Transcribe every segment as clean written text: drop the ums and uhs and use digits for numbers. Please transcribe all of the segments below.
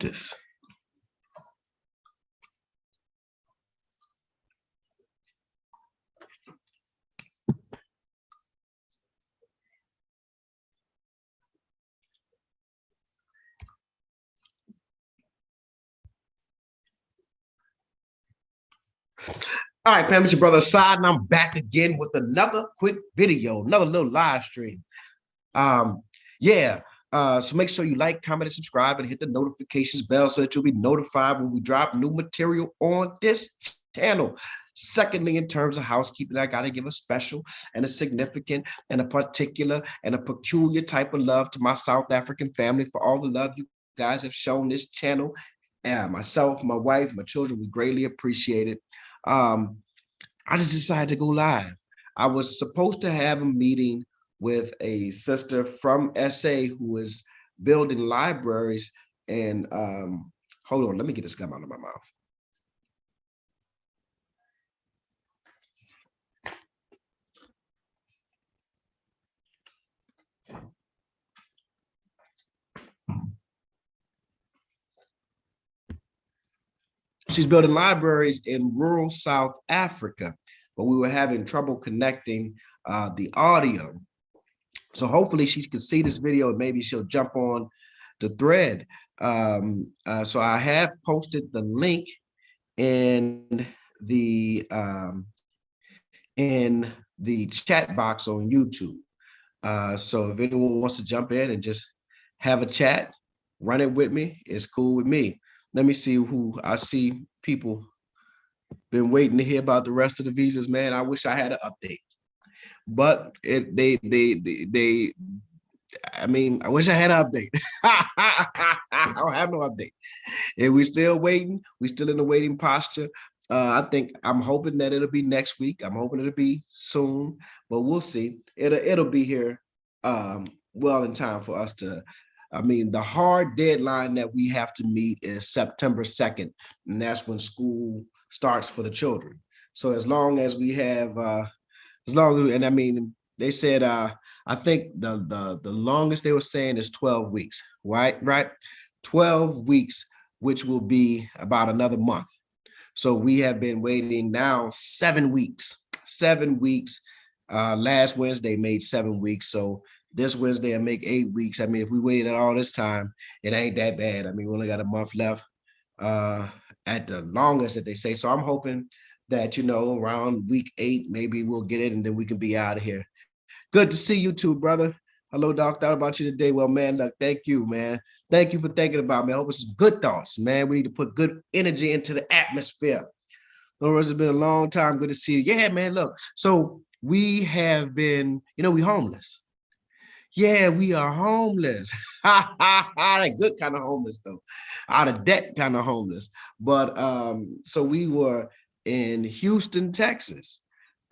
this. All right, fam, it's your brother Asad, and I'm back again with another quick video, another little live stream. Yeah, so make sure you like, comment, and subscribe, and hit the notifications bell so that you'll be notified when we drop new material on this channel. Secondly, in terms of housekeeping, I got to give a special and a significant and a particular and a peculiar type of love to my South African family for all the love you guys have shown this channel. Myself, my wife, my children, we greatly appreciate it. I just decided to go live. I was supposed to have a meeting with a sister from SA who is building libraries. And hold on, let me get this gum out of my mouth. She's building libraries in rural South Africa, but we were having trouble connecting the audio. So hopefully she can see this video and maybe she'll jump on the thread. So I have posted the link in the chat box on YouTube. So if anyone wants to jump in and just have a chat, run it with me, it's cool with me. Let me see who I see. People been waiting to hear about the rest of the visas, man. I wish I had an update, but I mean, I wish I had an update. I don't have no update. And we still waiting. We still in the waiting posture. I'm hoping that it'll be next week. I'm hoping it'll be soon, but we'll see. It'll be here well in time for us to. I mean, the hard deadline that we have to meet is September 2nd, and that's when school starts for the children. So as long as we have, and I mean, they said, I think the longest they were saying is 12 weeks, right? 12 weeks, which will be about another month. So we have been waiting now 7 weeks. Last Wednesday made 7 weeks. So this Wednesday I make 8 weeks. I mean, if we waited all this time, it ain't that bad. I mean, we only got a month left at the longest that they say. So I'm hoping that, around week 8, maybe we'll get it and then we can be out of here. Good to see you too, brother. Hello, Doc. Thought about you today. Well, man, look, thank you, man. Thank you for thinking about me. I hope it's some good thoughts, man. We need to put good energy into the atmosphere. It's been a long time. Good to see you. Yeah, man, look. So we have been, we homeless. Yeah, we are homeless. That good kind of homeless, though. Out of debt kind of homeless. But so we were in Houston, Texas.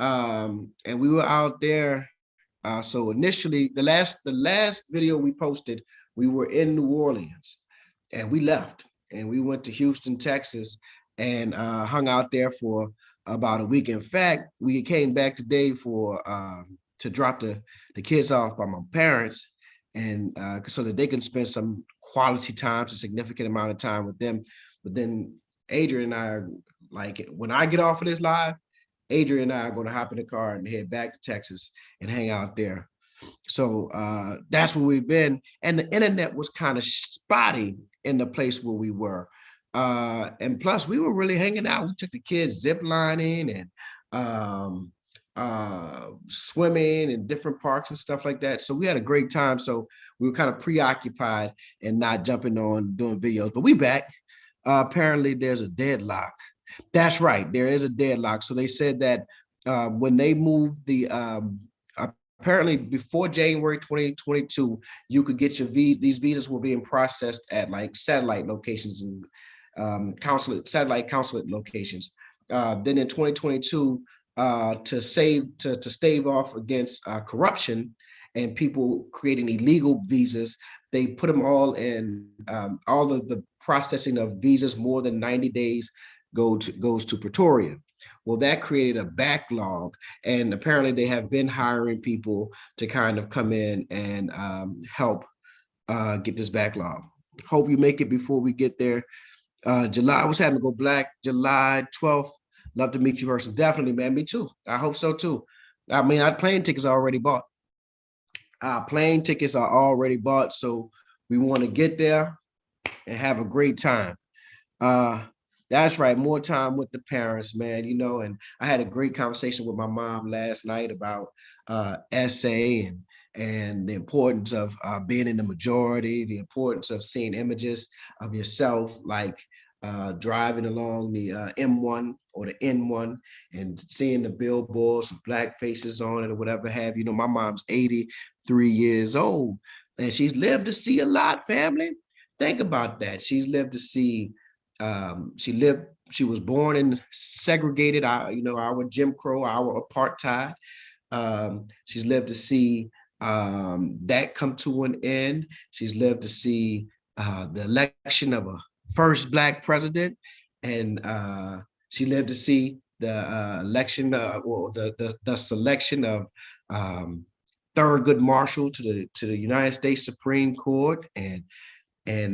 And we were out there. So initially, the last video we posted, we were in New Orleans and we left and we went to Houston, Texas and hung out there for about a week. In fact, we came back today to drop the kids off by my parents and so that they can spend some quality time, a significant amount of time with them. But then Adrian and I are like, when I get off of this live, Adrian and I are going to hop in the car and head back to Texas and hang out there. So that's where we've been. And the internet was kind of spotty in the place where we were. And plus, we were really hanging out. We took the kids zip lining and swimming in different parks and stuff like that. So we had a great time. So we were kind of preoccupied and not jumping on doing videos. But we back. Apparently, there's a deadlock. That's right. There is a deadlock. So they said that when they moved apparently before January 2022, you could get your these visas were being processed at like satellite locations and satellite consulate locations. Then in 2022, to stave off against corruption and people creating illegal visas, they put them all in all of the processing of visas more than 90 days goes to Pretoria. Well, that created a backlog, and apparently they have been hiring people to kind of come in and help get this backlog. Hope you make it before we get there. July, I was having to go black July 12th. Love to meet you person. Definitely, man. Me too. I hope so too. I mean, our plane tickets are already bought. Our plane tickets are already bought. So we want to get there and have a great time. Uh, that's right. More time with the parents, man. And I had a great conversation with my mom last night about essay and the importance of being in the majority, the importance of seeing images of yourself, like driving along the M1 or the N1 and seeing the billboards with black faces on it or whatever have you. My mom's 83 years old and she's lived to see a lot, family. Think about that. She's lived to see she was born in segregated, our Jim Crow, our apartheid. She's lived to see that come to an end. She's lived to see the election of a first black president, and she lived to see the election or the selection of Thurgood Marshall to the United States Supreme Court, and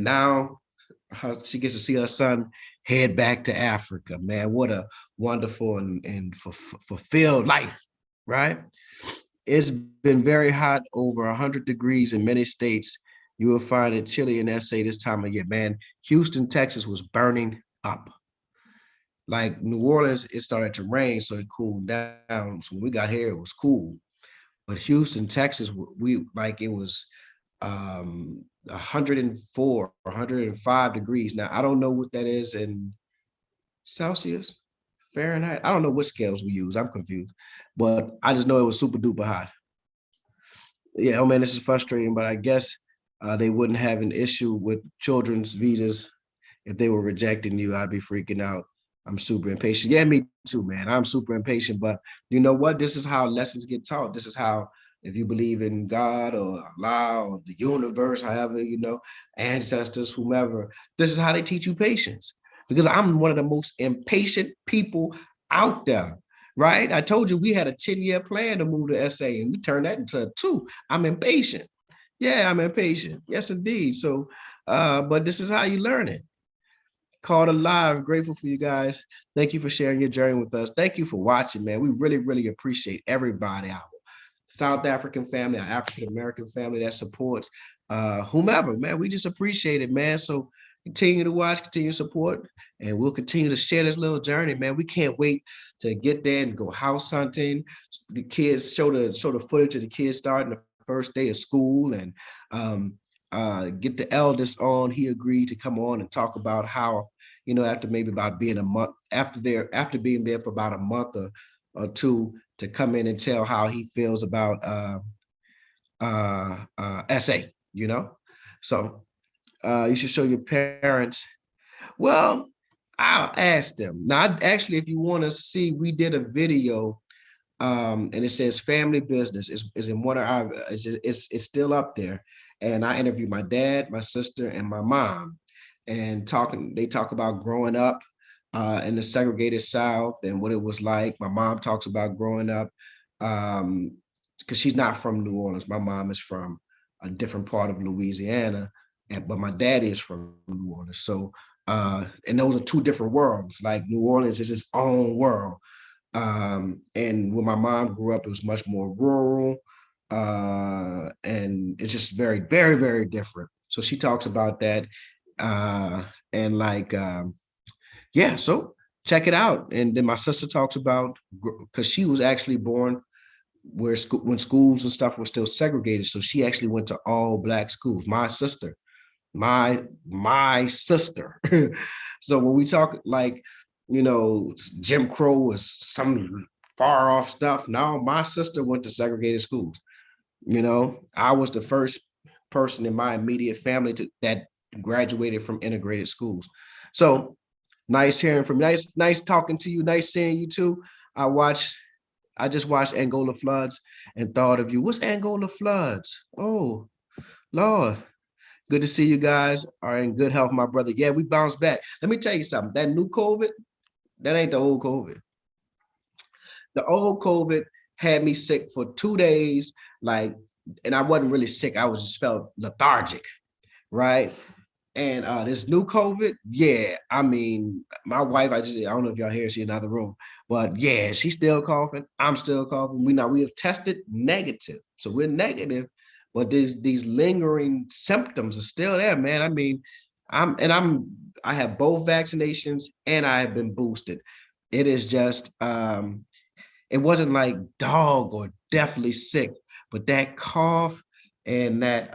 now she gets to see her son head back to Africa. Man, what a wonderful and fulfilled life, right? It's been very hot, over 100 degrees in many states. You will find it chilly in SA this time of year. Man, Houston, Texas was burning up. Like New Orleans, it started to rain, so it cooled down. So when we got here, it was cool. But Houston, Texas, we like it was 104, 105 degrees. Now, I don't know what that is in Celsius, Fahrenheit. I don't know what scales we use. I'm confused. But I just know it was super duper hot. Yeah, oh man, this is frustrating, but I guess they wouldn't have an issue with children's visas if they were rejecting you. I'd be freaking out. I'm super impatient. Yeah, me too, man. I'm super impatient, but you know what? This is how lessons get taught. This is how, if you believe in God or Allah or the universe, however, ancestors, whomever, this is how they teach you patience. Because I'm one of the most impatient people out there, right? I told you we had a 10-year plan to move to SA and we turned that into a 2. I'm impatient. Yeah, I'm impatient. Yes, indeed. So, but this is how you learn it. Called Alive. Grateful for you guys. Thank you for sharing your journey with us. Thank you for watching, man. We really, really appreciate everybody, our South African family, our African American family that supports whomever, man. We just appreciate it, man. So continue to watch, continue to support, and we'll continue to share this little journey, man. We can't wait to get there and go house hunting. The kids show the footage of the kids starting the first day of school, and get the eldest on. He agreed to come on and talk about how, after maybe about being a month after being there for about a month or two, to come in and tell how he feels about SA. So you should show your parents. Well, I'll ask them. Now, actually, if you want to see, we did a video and it says family business is in one of our, it's still up there. And I interviewed my dad, my sister, and my mom, and they talk about growing up in the segregated South and what it was like. My mom talks about growing up because she's not from New Orleans. My mom is from a different part of Louisiana, but my dad is from New Orleans. So, and those are two different worlds. Like New Orleans is its own world. And when my mom grew up, it was much more rural. And it's just very, very, very different. So she talks about that. And like, yeah, so check it out. And then my sister talks about, because she was actually born when schools and stuff were still segregated. So she actually went to all black schools. My sister. So when we talk like, Jim Crow was some far off stuff. No, my sister went to segregated schools. I was the first person in my immediate family that graduated from integrated schools. So nice hearing from you. Nice talking to you. Nice seeing you too. I just watched Angola floods and thought of you. What's Angola floods? Oh, Lord. Good to see you guys are in good health, my brother. Yeah, we bounced back. Let me tell you something. That new COVID, that ain't the old COVID. The old COVID had me sick for 2 days, and I wasn't really sick. I was just felt lethargic, right? And this new COVID, yeah, I mean, my wife, I don't know if y'all hear, she's in another room, but yeah, she's still coughing. I'm still coughing. We have tested negative. So we're negative, but these lingering symptoms are still there, man. I mean, I have both vaccinations and I have been boosted. It is just it wasn't like dog or definitely sick, but that cough and that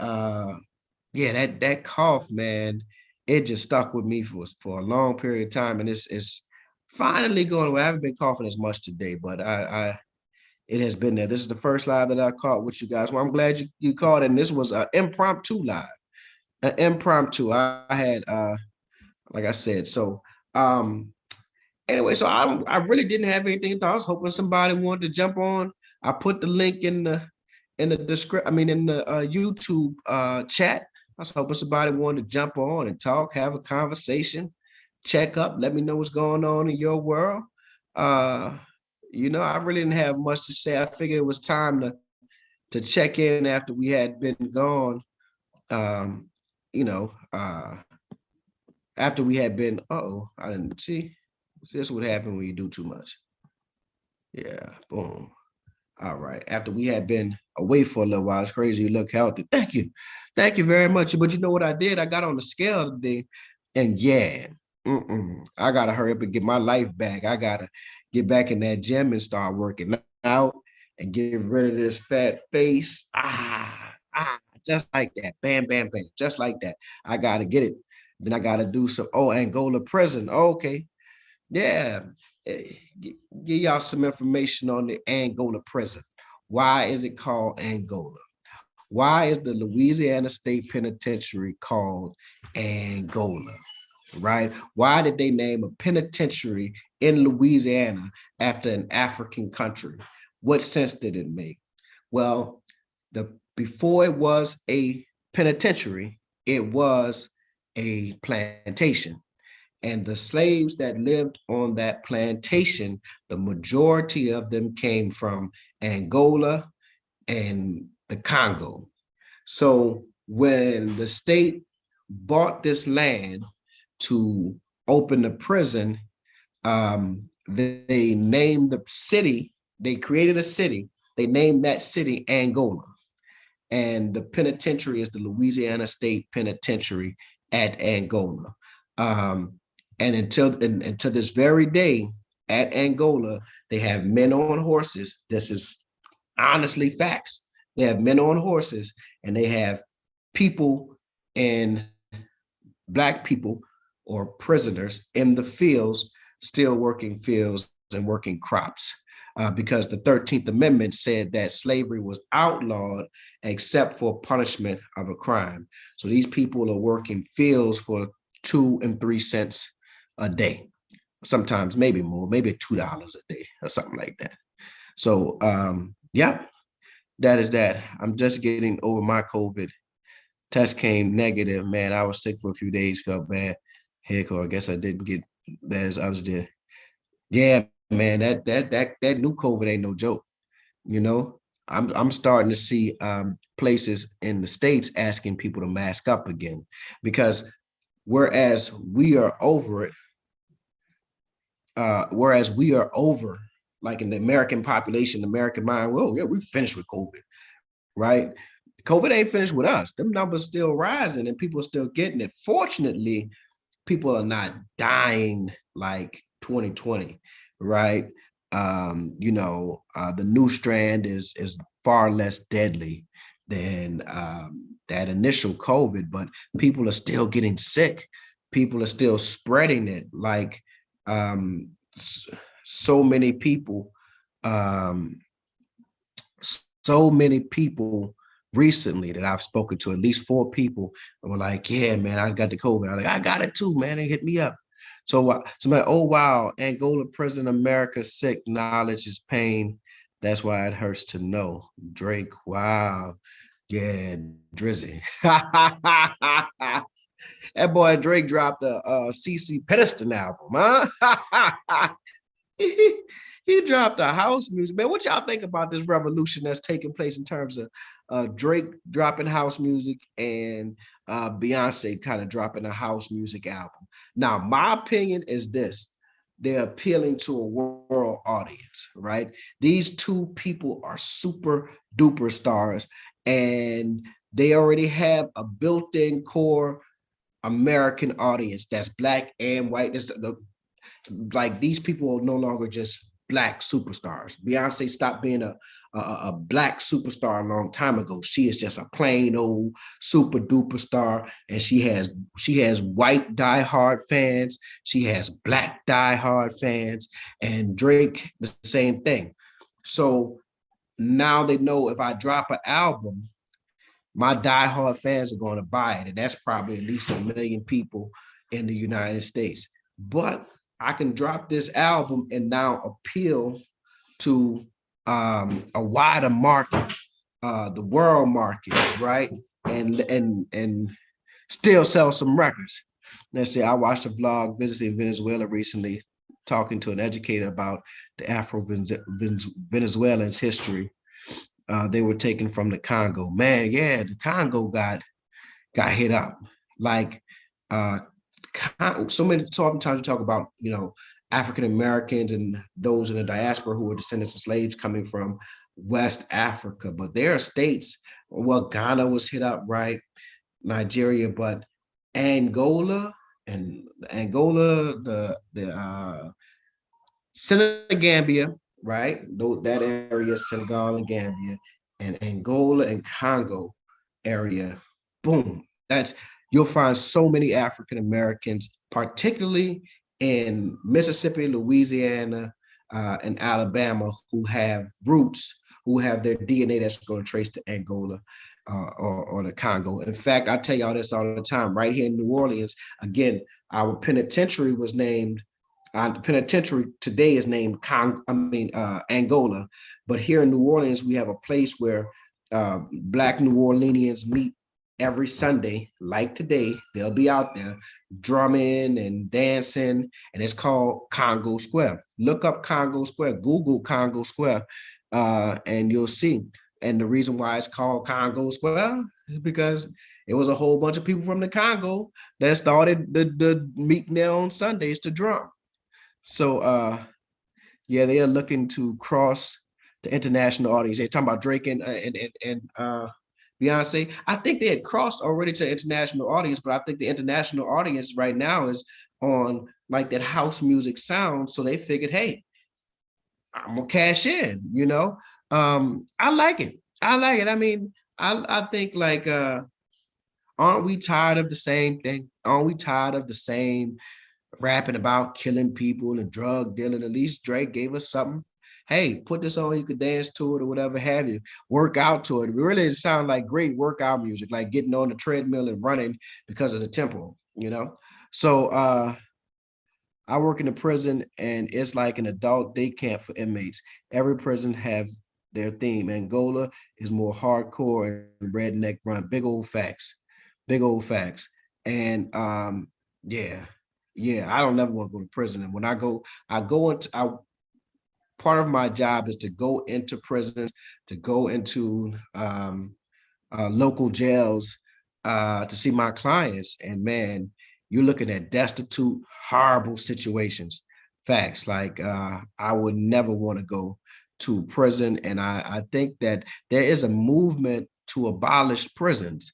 yeah, that cough, man, it just stuck with me for a long period of time, and it's finally going away. I haven't been coughing as much today, but I it has been there. This is the first live that I caught with you guys. Well, I'm glad you called, and this was an impromptu live, an impromptu. I had like I said, so anyway, so I really didn't have anything. I was hoping somebody wanted to jump on. I put the link in the description. I mean, in the YouTube chat. I was hoping somebody wanted to jump on and talk, have a conversation, check up, let me know what's going on in your world. Uh, I really didn't have much to say. I figured it was time to check in after we had been gone. Um, you know, after we had been. Oh, I didn't see. This would happen when you do too much. Yeah, boom. All right. After we had been away for a little while, it's crazy. You look healthy. Thank you. Thank you very much. But you know what I did? I got on the scale today, and yeah, I got to hurry up and get my life back. I got to get back in that gym and start working out and get rid of this fat face. Just like that. Bam, bam, bam. Just like that. I got to get it. Then I got to do some, Angola prison. Okay. Yeah, give y'all some information on the Angola prison. Why is it called Angola? Why is the Louisiana State Penitentiary called Angola? Right? Why did they name a penitentiary in Louisiana after an African country? What sense did it make? Well, before it was a penitentiary, it was a plantation. And the slaves that lived on that plantation, the majority of them came from Angola and the Congo. So when the state bought this land to open the prison, they named the city, they created a city, they named that city Angola. And the penitentiary is the Louisiana State Penitentiary at Angola. And until this very day, at Angola, they have men on horses. This is honestly facts. They have men on horses, and they have people and Black people or prisoners in the fields, still working fields and working crops. Because the 13th Amendment said that slavery was outlawed except for punishment of a crime. So these people are working fields for 2 and 3 cents a day, sometimes maybe more, maybe $2 a day or something like that. So yeah, that is that. I'm just getting over my COVID. Test came negative, man. I was sick for a few days, felt bad. Heck, or I guess I didn't get bad as others did. Yeah, man, that new COVID ain't no joke. You know, I'm starting to see places in the States asking people to mask up again, because whereas we are over it, like in the American population, the American mind, well, yeah, we finished with COVID, right? COVID ain't finished with us. Them numbers still rising and people are still getting it. Fortunately, people are not dying like 2020, right? The new strand is far less deadly than that initial COVID, but people are still getting sick. People are still spreading it. Like so many people, um, so many people recently that I've spoken to, at least 4 people, and were like, "Yeah, man, I got the COVID." I'm like, "I got it too, man. They hit me up." So I'm like, "Oh wow, Angola prison, America sick. Knowledge is pain. That's why it hurts to know." Drake, wow, yeah, Drizzy. That boy Drake dropped a CC Peniston album, huh? he dropped a house music, man. What y'all think about this revolution that's taking place in terms Drake dropping house music and Beyonce kind of dropping a house music album. Now, my opinion is this: they're appealing to a world audience, right? These two people are super duper stars, and they already have a built-in core American audience that's black and white. Like these people are no longer just black superstars. Beyonce stopped being a black superstar a long time ago. She is just a plain old super duper star, and she has white diehard fans. She has black diehard fans, and Drake the same thing. So now they know if I drop an album, my diehard fans are going to buy it, and that's probably at least 1 million people in the United States. But I can drop this album and now appeal to a wider market, the world market, right? And still sell some records. Let's say I watched a vlog visiting Venezuela recently, talking to an educator about the Afro-Venezuelans history. They were taken from the Congo. Man, yeah, the Congo got hit up. Like so oftentimes we talk about, African Americans and those in the diaspora who were descendants of slaves coming from West Africa, but there are states. Well, Ghana was hit up, right? Nigeria, but Angola and Angola, the Senegambia, right? That area, Senegal and Gambia, and Angola and Congo area. Boom. That's You'll find so many African Americans, particularly in Mississippi, Louisiana, and Alabama, who have roots, who have their DNA that's going to trace to Angola or the Congo. In fact, I tell y'all this all the time. Right here in New Orleans, again, our penitentiary was named the penitentiary today is named Angola, but here in New Orleans we have a place where Black New Orleanians meet every Sunday. Like today, they'll be out there drumming and dancing, and it's called Congo Square. Look up Congo Square, Google Congo Square, and you'll see. And the reason why it's called Congo Square is because it was a whole bunch of people from the Congo that started the meeting there on Sundays to drum. So yeah, they are looking to cross the international audience. They're talking about Drake and Beyonce. I think they had crossed already to international audience, but I think the international audience right now is on like that house music sound. So they figured, hey, I'm gonna cash in. I like it. I like it. I mean, I think like aren't we tired of the same thing? Aren't we tired of the same rapping about killing people and drug dealing? At least Drake gave us something. Hey, put this on, you could dance to it or whatever have you, work out to it. It really sounds like great workout music, like getting on the treadmill and running because of the tempo. So I work in a prison, and it's like an adult day camp for inmates. Every prison have their theme. Angola is more hardcore and redneck run. Big old facts. Big old facts. And yeah, yeah, I don't never want to go to prison. And when I go into part of my job is to go into prisons, to go into local jails to see my clients. And man, you're looking at destitute, horrible situations. Facts. Like I would never want to go to prison. And I think that there is a movement to abolish prisons.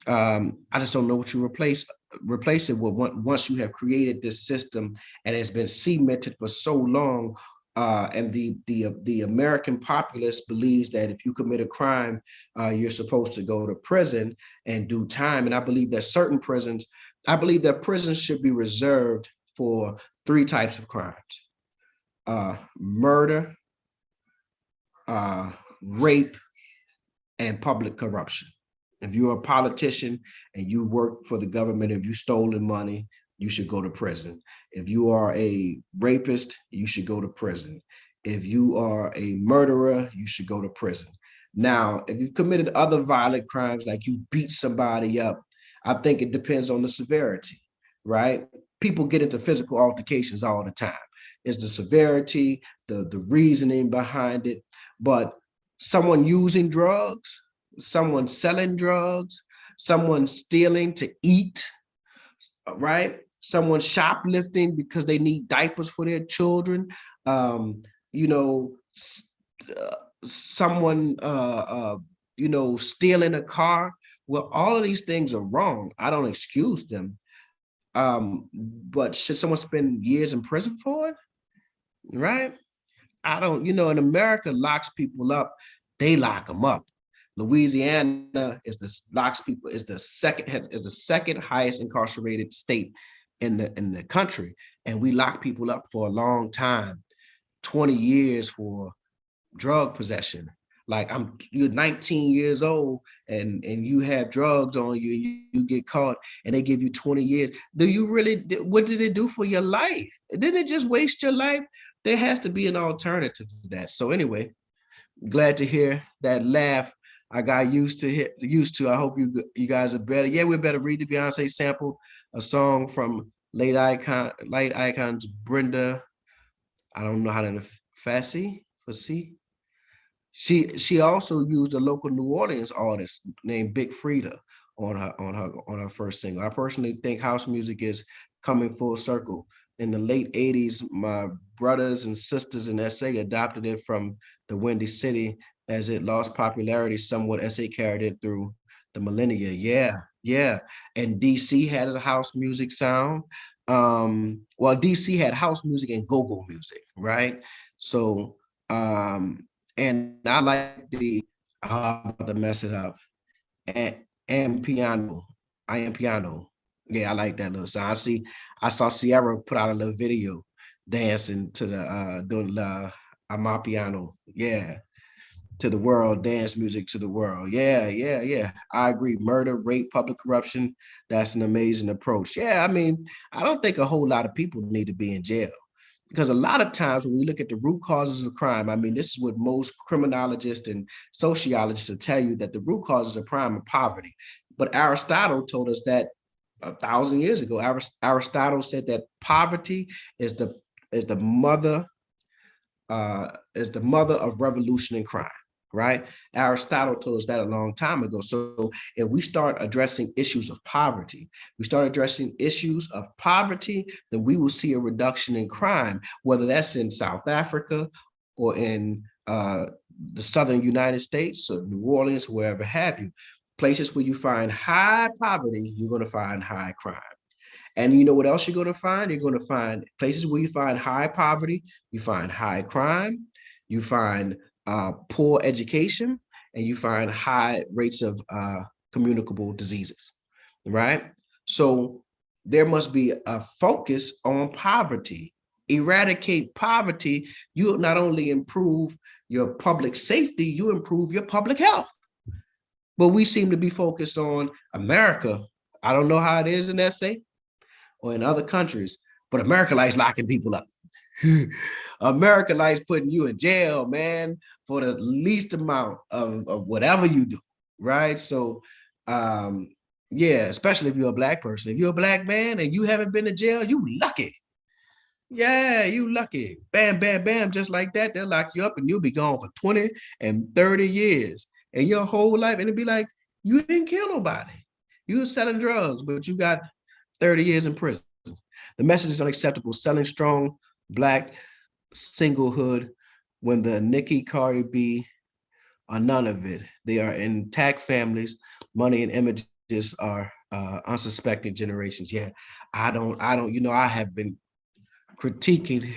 I just don't know what you replace it with once you have created this system and it's been cemented for so long. And the American populace believes that if you commit a crime, you're supposed to go to prison and do time. And I believe that prisons should be reserved for 3 types of crimes: murder, rape, and public corruption. If you're a politician and you work for the government, if you've stolen money, you should go to prison. If you are a rapist, you should go to prison. If you are a murderer, you should go to prison. Now, if you've committed other violent crimes, like you beat somebody up, I think it depends on the severity, right? People get into physical altercations all the time. It's the severity, the reasoning behind it. But someone using drugs, someone selling drugs, someone stealing to eat, right? Someone shoplifting because they need diapers for their children. You know, someone, stealing a car. Well, all of these things are wrong. I don't excuse them. But should someone spend years in prison for it? Right? I don't, in America locks people up, they lock them up. Louisiana is the locks people is the second highest incarcerated state in the country, and we lock people up for a long time, 20 years for drug possession. Like you're 19 years old and you have drugs on you, and you get caught and they give you 20 years. Do you really, what did it do for your life? Didn't it just waste your life? There has to be an alternative to that. So anyway, glad to hear that laugh. I got used to. I hope you guys are better. Yeah, we're better. Read the Beyonce sample, a song from late icons Brenda. I don't know how to Fassi. She also used a local New Orleans artist named Big Frida on her first single. I personally think house music is coming full circle. In the late 80s, my brothers and sisters in SA adopted it from the Windy City. As it lost popularity somewhat, SA carried it through the millennia. Yeah, yeah. And DC had a house music sound. Well, DC had house music and go-go music, right? So and I like I'm about to mess it up. And, and piano. I am piano. Yeah, I like that little song. I saw Sierra put out a little video dancing to the doing the Piano. Yeah, to the world, dance music to the world. Yeah, yeah, yeah. I agree. Murder, rape, public corruption. That's an amazing approach. Yeah, I mean, I don't think a whole lot of people need to be in jail because a lot of times when we look at the root causes of crime, I mean, this is what most criminologists and sociologists will tell you, that the root causes of crime are poverty. But Aristotle told us that 1,000 years ago. Aristotle said that poverty is the mother of revolution and crime. Right? Aristotle told us that a long time ago. So if we start addressing issues of poverty, then we will see a reduction in crime, whether that's in South Africa or in the southern United States or New Orleans, wherever have you. Places where you find high poverty, you're going to find high crime. And you know what else you're going to find? You're going to find places where you find high poverty, you find high crime, you find poor education, and you find high rates of communicable diseases, right? So there must be a focus on poverty. Eradicate poverty, you not only improve your public safety, you improve your public health. But we seem to be focused on America. I don't know how it is in SA or in other countries, but America likes locking people up. America likes putting you in jail, man, for the least amount of whatever you do, right? So, yeah, especially if you're a black person. If you're a black man and you haven't been to jail, you lucky. Yeah, you lucky. Bam, bam, bam, just like that. They'll lock you up and you'll be gone for 20 and 30 years. And your whole life, and it'd be like, you didn't kill nobody. You were selling drugs, but you got 30 years in prison. The message is unacceptable. Selling strong black singlehood when the Nicki, Cardi B are none of it. They are intact families. Money and images are unsuspecting generations. Yeah, I have been critiquing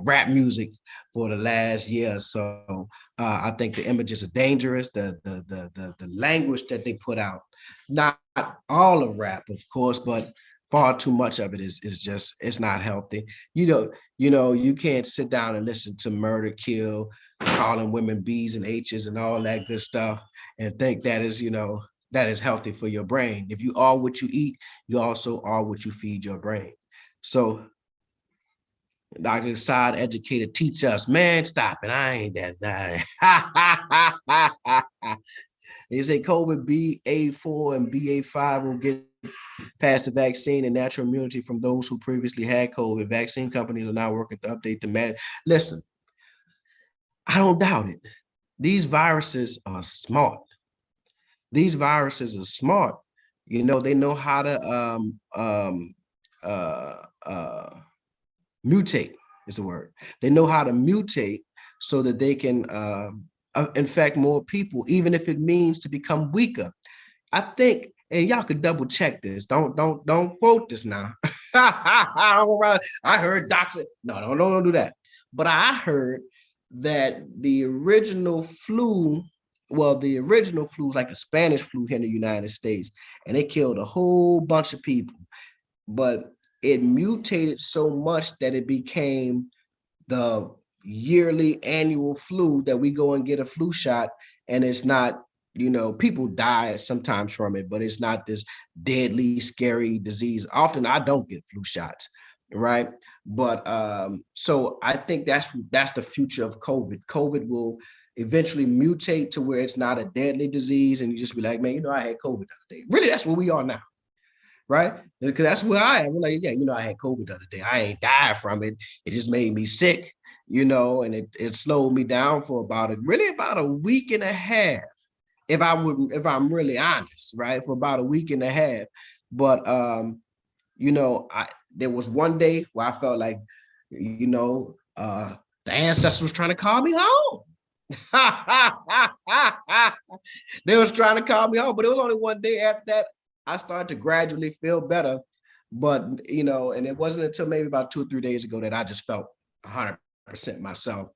rap music for the last year or so. I think the images are dangerous. The language that they put out, not all of rap, of course, but far too much of it is just, it's not healthy. You can't sit down and listen to Murder, Kill, calling women B's and H's and all that good stuff and think that is healthy for your brain. If you are what you eat, you also are what you feed your brain. So Dr. Asad Educator teach us, man, stop it. I ain't that guy. They say COVID BA4 and BA5 will get past the vaccine and natural immunity from those who previously had COVID. Vaccine companies are now working to update the man. Listen, I don't doubt it. these viruses are smart. These viruses are smart. You know, they know how to uh, uh, mutate is the word. They know how to mutate so that they can infect more people, even if it means to become weaker. I think, and y'all could double check this. Don't quote this now. I heard doctor. No, don't do that. But I heard that the original flu, well, the original flu was like a Spanish flu here in the United States, and it killed a whole bunch of people. But it mutated so much that it became the yearly annual flu that we go and get a flu shot, and it's not, you know, people die sometimes from it, but it's not this deadly scary disease. Often I don't get flu shots, right? But so I think that's the future of COVID will eventually mutate to where it's not a deadly disease, and you just be like, man, you know, I had COVID the other day. Really, that's where we are now, right? Because that's where I am. We're like, yeah, you know, I had COVID the other day. I ain't died from it. It just made me sick, you know, and it slowed me down for about a week and a half. If I'm really honest, right? For about a week and a half. But you know, there was one day where I felt like, you know, the ancestors was trying to call me home. They was trying to call me home, but it was only one day after that I started to gradually feel better. But you know, and it wasn't until maybe about 2 or 3 days ago that I just felt 100% myself.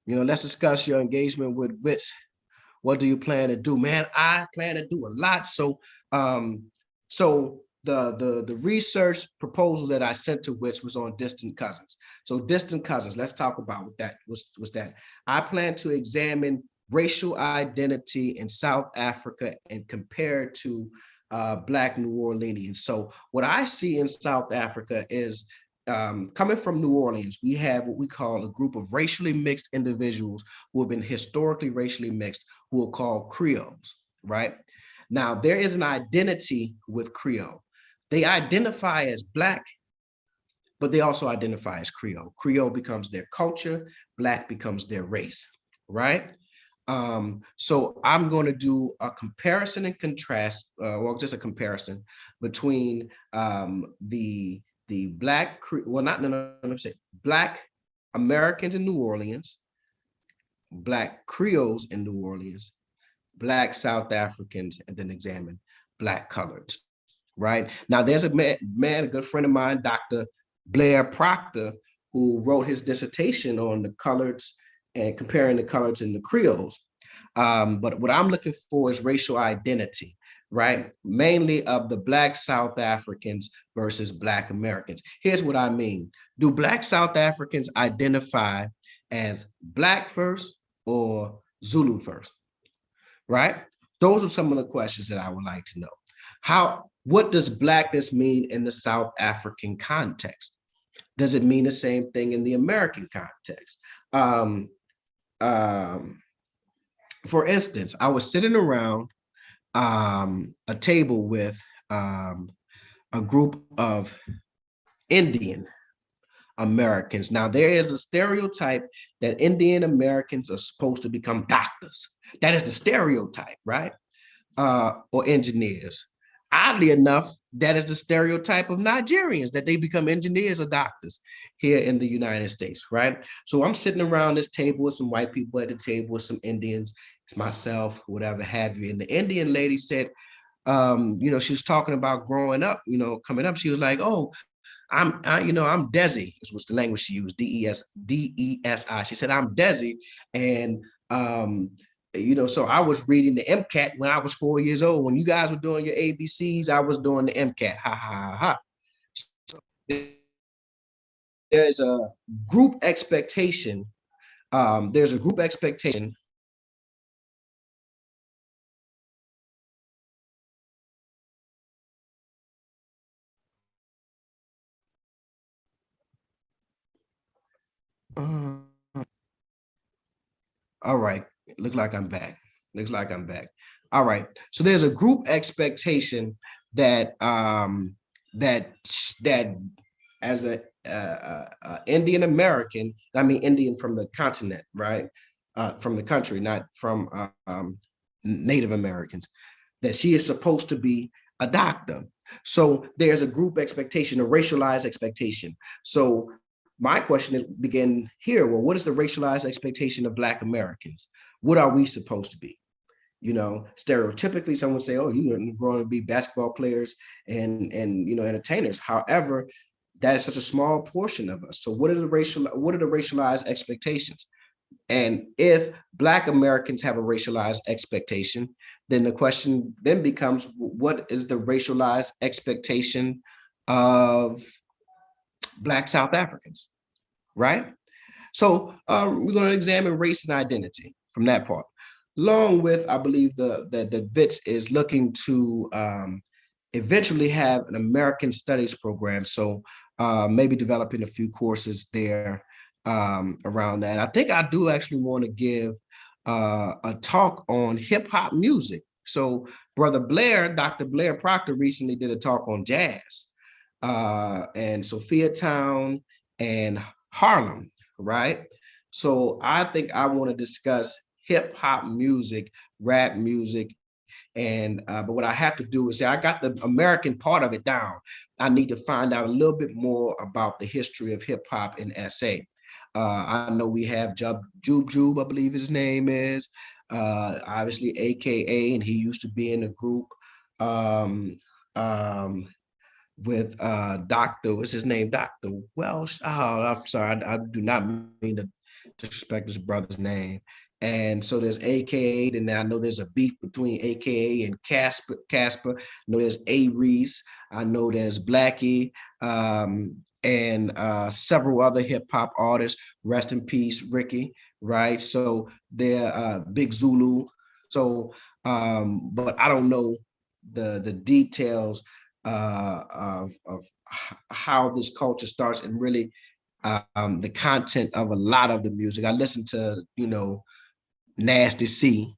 You know, let's discuss your engagement with WITS. What do you plan to do, man? I plan to do a lot. So the research proposal that I sent to WITS was on distant cousins. So distant cousins, let's talk about what that was that. I plan to examine racial identity in South Africa and compare it to Black New Orleanians. So what I see in South Africa is coming from New Orleans, we have what we call a group of racially mixed individuals who have been historically racially mixed, who are called Creoles, right? Now, there is an identity with Creole. They identify as Black, but they also identify as Creole. Creole becomes their culture, Black becomes their race, right? So I'm going to do a comparison and contrast, well, just a comparison between the Black, well, not, no, no, let me say, Black Americans in New Orleans, Black Creoles in New Orleans, Black South Africans, and then examine Black coloreds, right? Now, there's a man, a good friend of mine, Dr. Blair Proctor, who wrote his dissertation on the coloreds and comparing the coloreds and the Creoles. But what I'm looking for is racial identity, right? Mainly of the Black South Africans versus Black Americans. Here's what I mean. Do Black South Africans identify as Black first or Zulu first, right? Those are some of the questions that I would like to know. What does Blackness mean in the South African context? Does it mean the same thing in the American context? For instance, I was sitting around a table with a group of Indian Americans. Now, there is a stereotype that Indian Americans are supposed to become doctors. That is the stereotype, right? Or engineers. Oddly enough, that is the stereotype of Nigerians, that they become engineers or doctors here in the United States, right? So I'm sitting around this table with some white people at the table with some Indians, it's myself, whatever have you. And the Indian lady said, you know, she was talking about growing up, you know, coming up. She was like, oh, I'm Desi, is what's the language she used, Desi. She said, I'm Desi. And you know, so I was reading the MCAT when I was 4 years old. When you guys were doing your ABCs, I was doing the MCAT. Ha ha ha. So there's a group expectation. There's a group expectation. All right. Looks like I'm back. Looks like I'm back. All right. So there's a group expectation that that that as a Indian American, I mean Indian from the continent, right? from the country, not from Native Americans, that she is supposed to be a doctor. So there's a group expectation, a racialized expectation. So my question is begin here. Well, what is the racialized expectation of Black Americans? What are we supposed to be? You know, stereotypically, someone would say, "Oh, you're going to be basketball players and entertainers." However, that is such a small portion of us. So, what are the racialized expectations? And if Black Americans have a racialized expectation, then the question then becomes, what is the racialized expectation of Black South Africans, right? So we're going to examine race and identity from that part, along with, I believe, the WITS is looking to eventually have an American Studies program. So maybe developing a few courses there around that. I think I do actually want to give a talk on hip hop music. So Brother Blair, Dr. Blair Proctor recently did a talk on jazz and Sophia Town and Harlem, right? So I think I want to discuss hip hop music, rap music, and but what I have to do is say I got the American part of it down. I need to find out a little bit more about the history of hip hop in SA. I know we have Jube Jube, I believe his name is, obviously AKA, and he used to be in a group um, um, with Dr. What's his name? Dr. Welsh. Oh, I'm sorry. I do not mean to disrespect his brother's name. And so there's AKA, and I know there's a beef between AKA and Casper. I know there's A Reese. I know there's Blackie, and several other hip hop artists. Rest in peace, Ricky. Right. So they're Big Zulu. So, but I don't know the details of how this culture starts and really the content of a lot of the music. I listen to, Nasty C,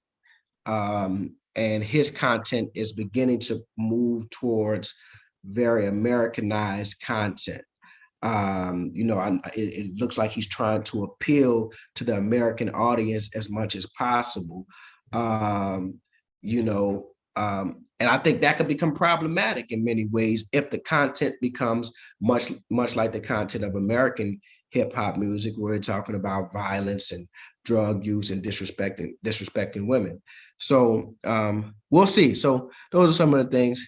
and his content is beginning to move towards very Americanized content. It looks like he's trying to appeal to the American audience as much as possible. Um, you know, and I think that could become problematic in many ways if the content becomes much like the content of American hip hop music, where we're talking about violence and drug use and disrespecting women. So we'll see. So those are some of the things.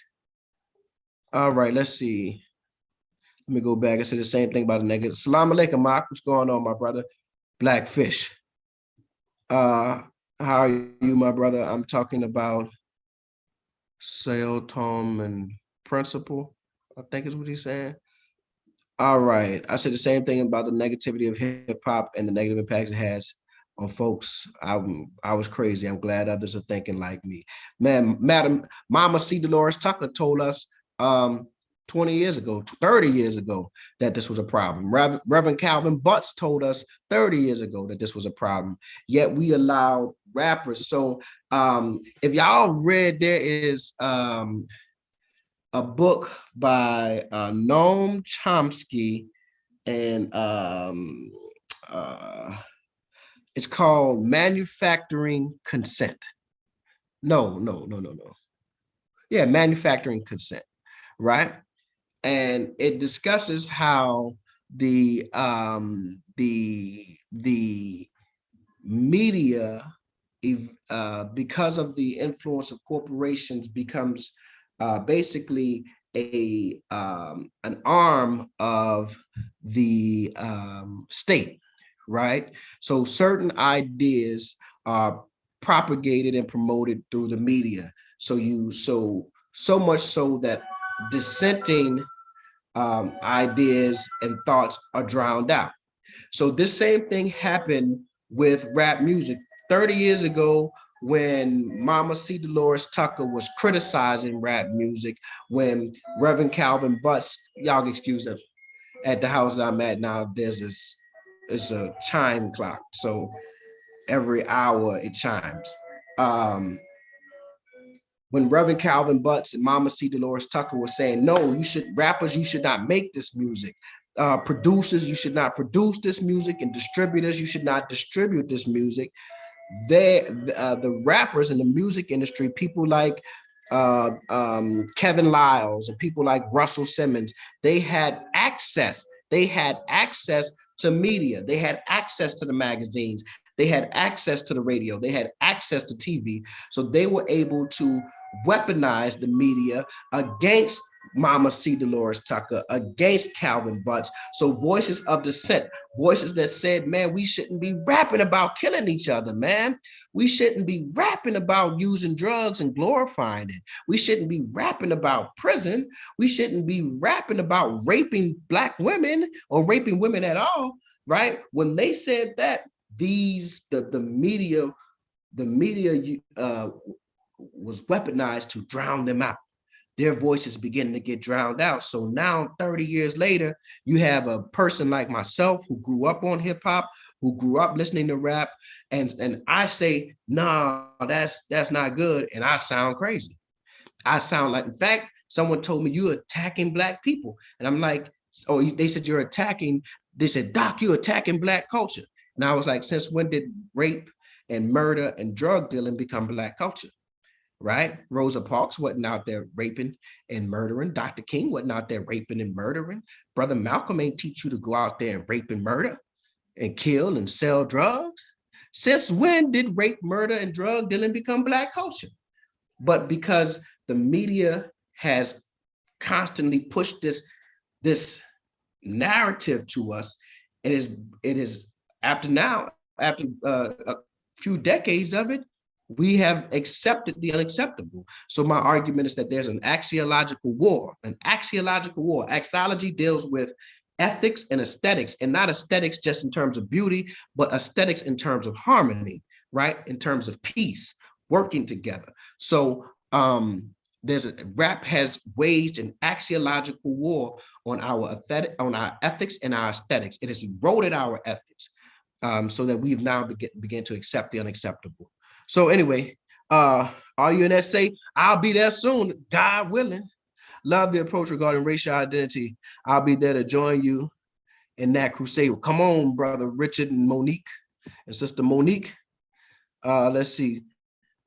All right, let's see. Let me go back and say the same thing about the negative. Salam alaikum, Mark. What's going on, my brother? Blackfish. How are you, my brother? I'm talking about sale, Tom, and principle, I think is what he's saying. All right. I said the same thing about the negativity of hip hop and the negative impact it has on folks. I was crazy. I'm glad others are thinking like me. Man, Madam Mama C. Dolores Tucker told us 20 years ago, 30 years ago, that this was a problem. Reverend Calvin Butts told us 30 years ago that this was a problem. Yet we allowed rappers. So if y'all read, there is a book by Noam Chomsky, and it's called Manufacturing Consent. No. Yeah, Manufacturing Consent, right? And it discusses how the media, because of the influence of corporations, becomes basically an arm of the state, right? So certain ideas are propagated and promoted through the media. So much so that dissenting ideas and thoughts are drowned out. So this same thing happened with rap music 30 years ago, when Mama C. Dolores Tucker was criticizing rap music, when Reverend Calvin Butts, y'all excuse them, at the house that I'm at now, it's a chime clock. So every hour it chimes. When Reverend Calvin Butts and Mama C. Dolores Tucker were saying, no, rappers, you should not make this music. Producers, you should not produce this music, and distributors, you should not distribute this music. the rappers in the music industry, people like Kevin Lyles and people like Russell Simmons, they had access. They had access to media. They had access to the magazines. They had access to the radio. They had access to TV. So they were able to weaponize the media against Mama C. Dolores Tucker, against Calvin Butts. So voices of dissent, voices that said, man, we shouldn't be rapping about killing each other, man. We shouldn't be rapping about using drugs and glorifying it. We shouldn't be rapping about prison. We shouldn't be rapping about raping Black women or raping women at all, right? When they said that, the media was weaponized to drown them out. Their voices beginning to get drowned out. So now 30 years later, you have a person like myself who grew up on hip hop, who grew up listening to rap, and I say, nah, that's not good, and I sound crazy. I sound like, in fact, someone told me you're attacking Black people, and I'm like, oh, they said you're attacking. They said, Doc, you're attacking Black culture, and I was like, since when did rape and murder and drug dealing become Black culture? Right? Rosa Parks wasn't out there raping and murdering. Dr. King wasn't out there raping and murdering. Brother Malcolm ain't teach you to go out there and rape and murder and kill and sell drugs. Since when did rape, murder, and drug dealing become Black culture? But because the media has constantly pushed this narrative to us, it is after a few decades of it, we have accepted the unacceptable. So my argument is that there's an axiological war, Axiology deals with ethics and aesthetics, and not aesthetics just in terms of beauty, but aesthetics in terms of harmony, right? In terms of peace, working together. So rap has waged an axiological war on our ethics and our aesthetics. It has eroded our ethics, so that we've now begin to accept the unacceptable. So anyway, RUNSA, I'll be there soon, God willing. Love the approach regarding racial identity. I'll be there to join you in that crusade. Come on, brother Richard and Monique and sister Monique. Let's see.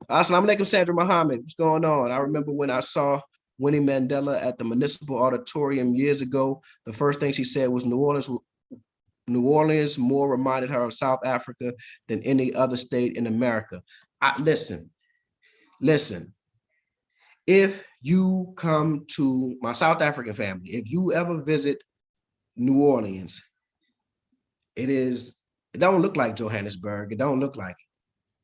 Assalamu alaikum, Sandra Muhammad. What's going on? I remember when I saw Winnie Mandela at the Municipal Auditorium years ago, the first thing she said was New Orleans more reminded her of South Africa than any other state in America. Listen, if you come to my South African family, if you ever visit New Orleans, it don't look like Johannesburg. It don't look like it.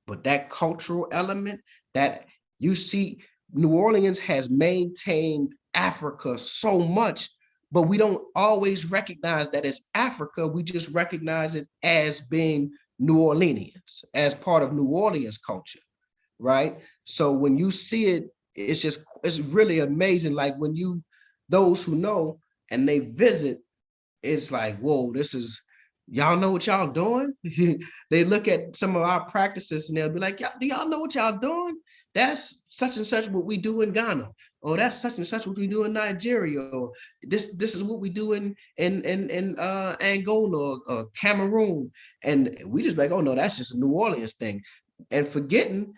But that cultural element that you see, New Orleans has maintained Africa so much, but we don't always recognize that it's Africa. We just recognize it as being New Orleanians, as part of New Orleans culture, right? So when you see it, it's really amazing. Like those who know and they visit, it's like, whoa, y'all know what y'all doing? They look at some of our practices and they'll be like, do y'all know what y'all doing? That's such and such what we do in Ghana. Or that's such and such what we do in Nigeria. Or this is what we do in Angola or Cameroon. And we just like, oh no, that's just a New Orleans thing. And forgetting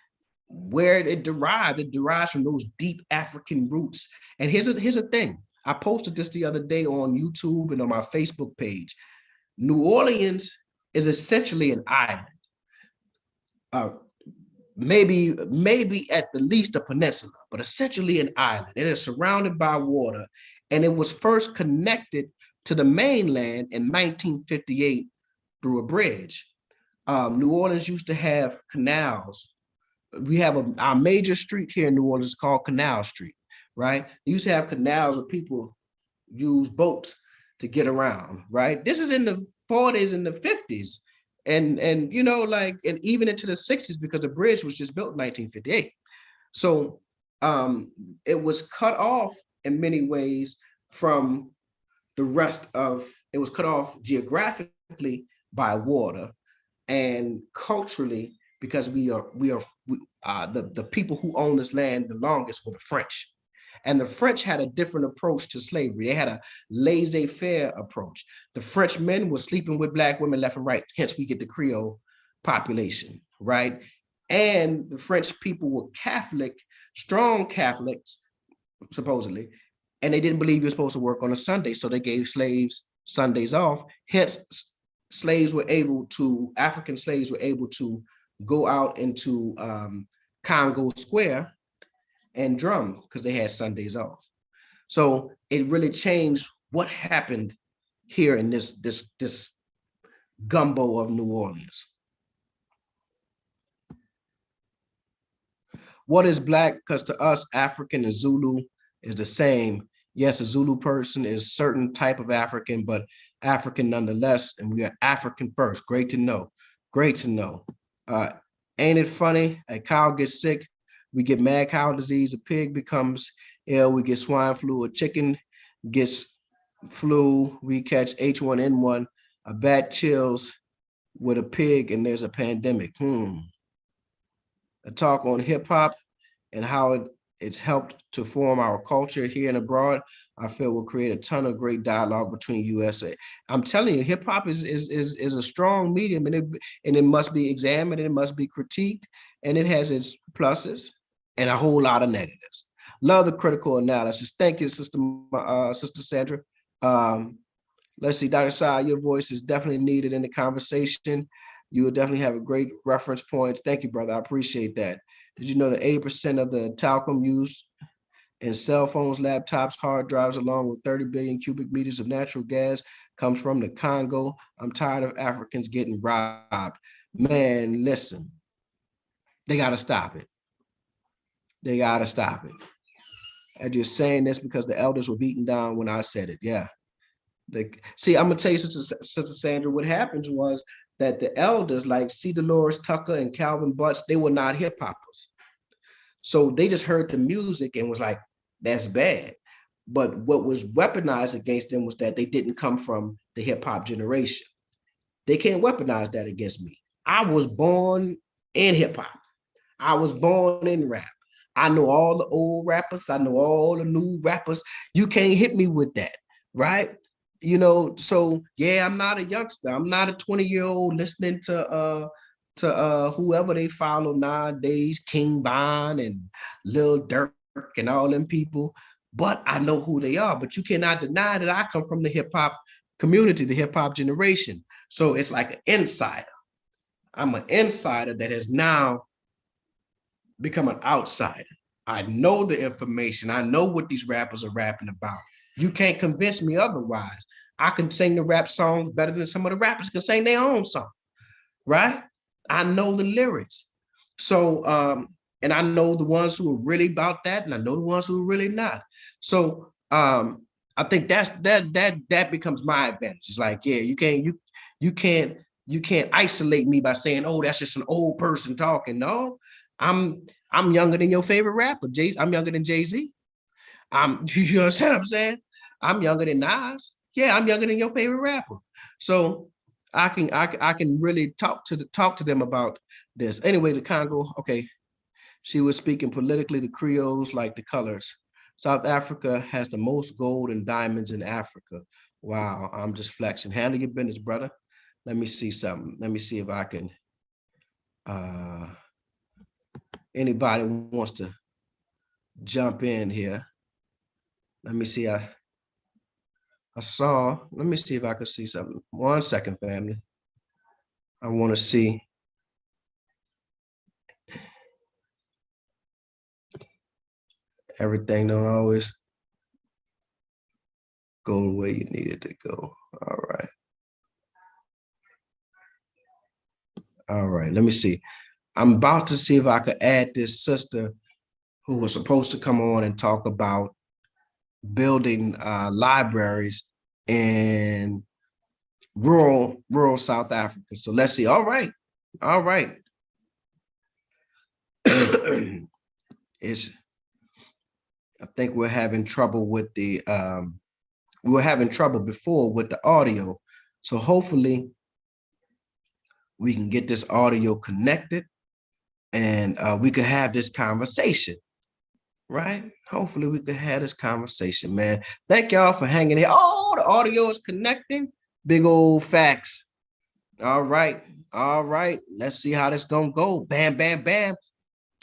where it derives from those deep African roots. And here's a thing. I posted this the other day on YouTube and on my Facebook page. New Orleans is essentially an island. Maybe at the least a peninsula, but essentially an island. It is surrounded by water, and it was first connected to the mainland in 1958 through a bridge. New Orleans used to have canals. We have our major street here in New Orleans called Canal Street, right? They used to have canals where people use boats to get around, right? This is in the 40s and the 50s. And and even into the 60s, because the bridge was just built in 1958. So it was cut off in many ways from the rest of, it was cut off geographically by water, and culturally because the people who own this land the longest were the French. And the French had a different approach to slavery. They had a laissez-faire approach. The French men were sleeping with Black women left and right. Hence, we get the Creole population, right? And the French people were Catholic, strong Catholics, supposedly, and they didn't believe you're supposed to work on a Sunday, so they gave slaves Sundays off. Hence, African slaves were able to go out into Congo Square and drum because they had Sundays off. So it really changed what happened here in this gumbo of New Orleans. What is Black? Because to us, African and Zulu is the same. Yes, a Zulu person is a certain type of African, but African nonetheless, and we are African first. Great to know. Great to know. Ain't it funny? A cow gets sick, we get mad cow disease, a pig becomes ill, we get swine flu, a chicken gets flu, we catch H1N1, a bat chills with a pig, and there's a pandemic. A talk on hip hop and how it's helped to form our culture here and abroad, I feel will create a ton of great dialogue between USA. I'm telling you, hip hop is a strong medium, and it must be examined, and it must be critiqued, and it has its pluses and a whole lot of negatives. Love the critical analysis. Thank you, Sister Sandra. Let's see, Dr. Sai, your voice is definitely needed in the conversation. You will definitely have a great reference point. Thank you, brother. I appreciate that. Did you know that 80% of the talcum used in cell phones, laptops, hard drives, along with 30 billion cubic meters of natural gas comes from the Congo? I'm tired of Africans getting robbed. Man, listen, they got to stop it. They got to stop it. I'm just saying this because the elders were beaten down when I said it. Yeah. See, I'm going to tell you, Sister Sandra, what happens was that the elders like C. Dolores Tucker and Calvin Butts, they were not hip hoppers. So they just heard the music and was like, that's bad. But what was weaponized against them was that they didn't come from the hip hop generation. They can't weaponize that against me. I was born in hip hop. I was born in rap. I know all the old rappers. I know all the new rappers. You can't hit me with that, right? You know, so yeah, I'm not a youngster. I'm not a 20-year-old listening to whoever they follow nowadays, King Von and Lil Durk and all them people, but I know who they are. But you cannot deny that I come from the hip hop community, the hip hop generation. So it's like an insider. I'm an insider that has now become an outsider. I know the information. I know what these rappers are rapping about. You can't convince me otherwise. I can sing the rap songs better than some of the rappers can sing their own song, right? I know the lyrics. So, and I know the ones who are really about that, and I know the ones who are really not. So, I think that becomes my advantage. It's like, yeah, you can't isolate me by saying, oh, that's just an old person talking. No, I'm younger than your favorite rapper. I'm younger than Jay-Z. You understand what I'm saying? I'm younger than Nas. Yeah, I'm younger than your favorite rapper. So I can really talk to them about this. Anyway, the Congo, okay. She was speaking politically, the Creoles like the colors. South Africa has the most gold and diamonds in Africa. Wow, I'm just flexing. Handle your business, brother. Let me see something. Let me see if I can, anybody wants to jump in here. Let me see. Let me see if I can see something. 1 second, family. I want to see. Everything don't always go the way you need it to go. All right. All right, let me see. I'm about to see if I could add this sister who was supposed to come on and talk about building libraries in rural South Africa. So let's see. All right. I think we're having trouble with we were having trouble before with the audio. So hopefully we can get this audio connected and we could have this conversation, right? Hopefully we could have this conversation, man. Thank y'all for hanging here. Oh, the audio is connecting. Big old facts. All right. All right. Let's see how this gonna go. Bam, bam, bam.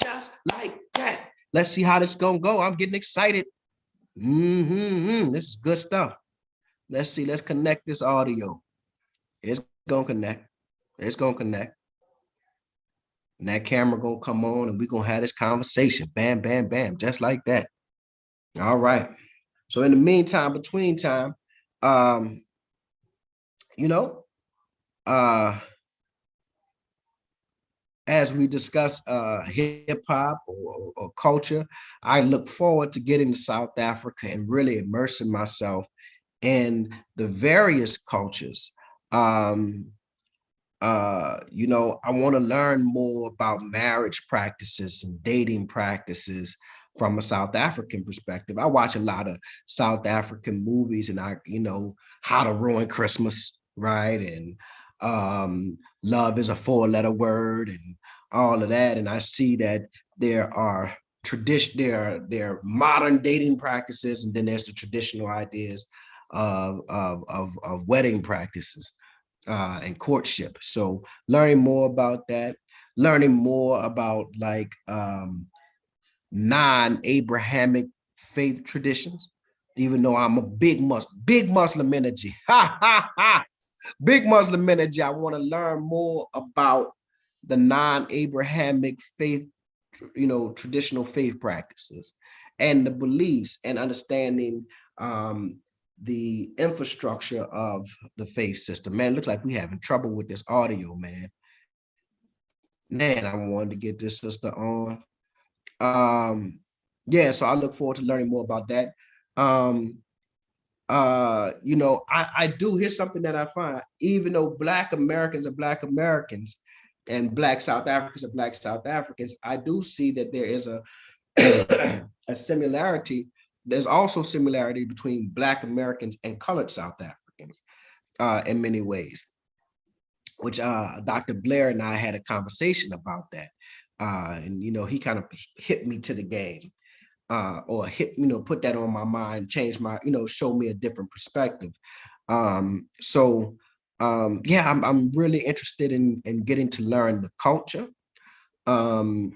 Just like that. Let's see how this gonna go. I'm getting excited. This is good stuff. Let's see. Let's connect this audio. It's gonna connect. It's gonna connect. And that camera gonna come on and we're gonna have this conversation. Bam, bam, bam. Just like that. All right. So in the meantime, between time, um, you know, uh, as we discuss hip hop or culture, I look forward to getting to South Africa and really immersing myself in the various cultures. Um, I want to learn more about marriage practices and dating practices from a South African perspective. I watch a lot of South African movies and How to Ruin Christmas, right? And love is a four-letter word and all of that. And I see that there are there are modern dating practices, and then there's the traditional ideas of wedding practices and courtship. So learning more about that, learning more about like non-Abrahamic faith traditions, even though I'm a big Muslim energy. Ha ha ha. Big Muslim energy. I want to learn more about the non-Abrahamic faith, traditional faith practices and the beliefs and understanding the infrastructure of the faith system. Man, it looks like we having trouble with this audio, man. Man, I wanted to get this sister on. Yeah, so I look forward to learning more about that. Um, I do, here's something that I find, even though Black Americans are Black Americans and Black South Africans are Black South Africans, I do see that there is a a similarity. There's also similarity between Black Americans and colored South Africans in many ways, which Dr. Blair and I had a conversation about that. And, he kind of hit me to the game or put that on my mind, change my, show me a different perspective. Yeah, I'm really interested in getting to learn the culture. I'm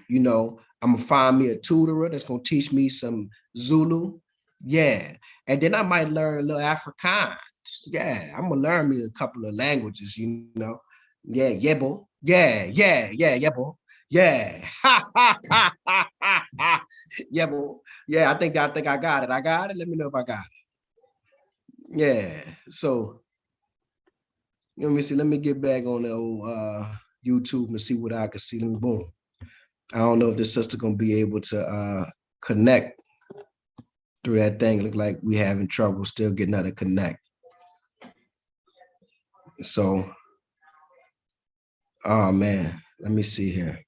gonna find me a tutorer that's gonna teach me some Zulu. Yeah. And then I might learn a little Afrikaans. Yeah, I'm gonna learn me a couple of languages, Yeah, yebo. Yeah, yebo. Yeah. Ha ha ha ha ha ha. Yebo. Yeah, I think I got it. I got it. Let me know if I got it. Yeah. So let me see. Let me get back on the old YouTube and see what I can see. Let me boom. I don't know if this sister gonna be able to connect through that thing. Look like we having trouble still getting her to connect. So, oh man, let me see here.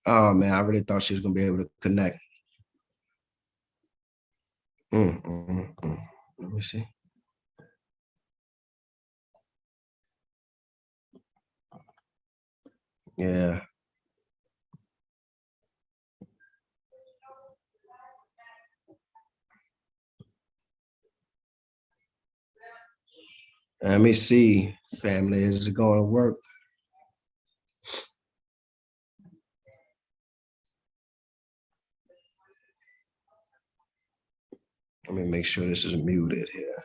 Oh man, I really thought she was gonna be able to connect. Let me see. Yeah. Let me see, family. Is it going to work? Let me make sure this is muted here.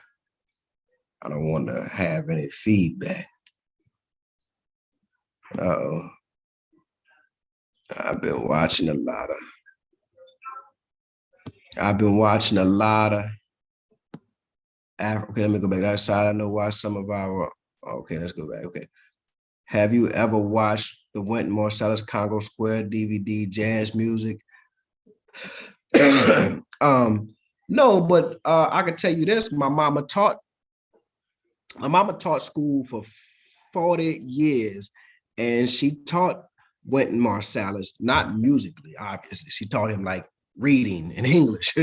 I don't want to have any feedback. Oh, I've been watching a lot of. I've been watching a lot of. Okay, let me go back outside. I know why some of our. Okay, let's go back. Okay. Have you ever watched the Wynton Marsalis Congo Square DVD jazz music? No, but I can tell you this: my mama taught school for 40 years, and she taught Wynton Marsalis, not musically, obviously. She taught him like reading and English.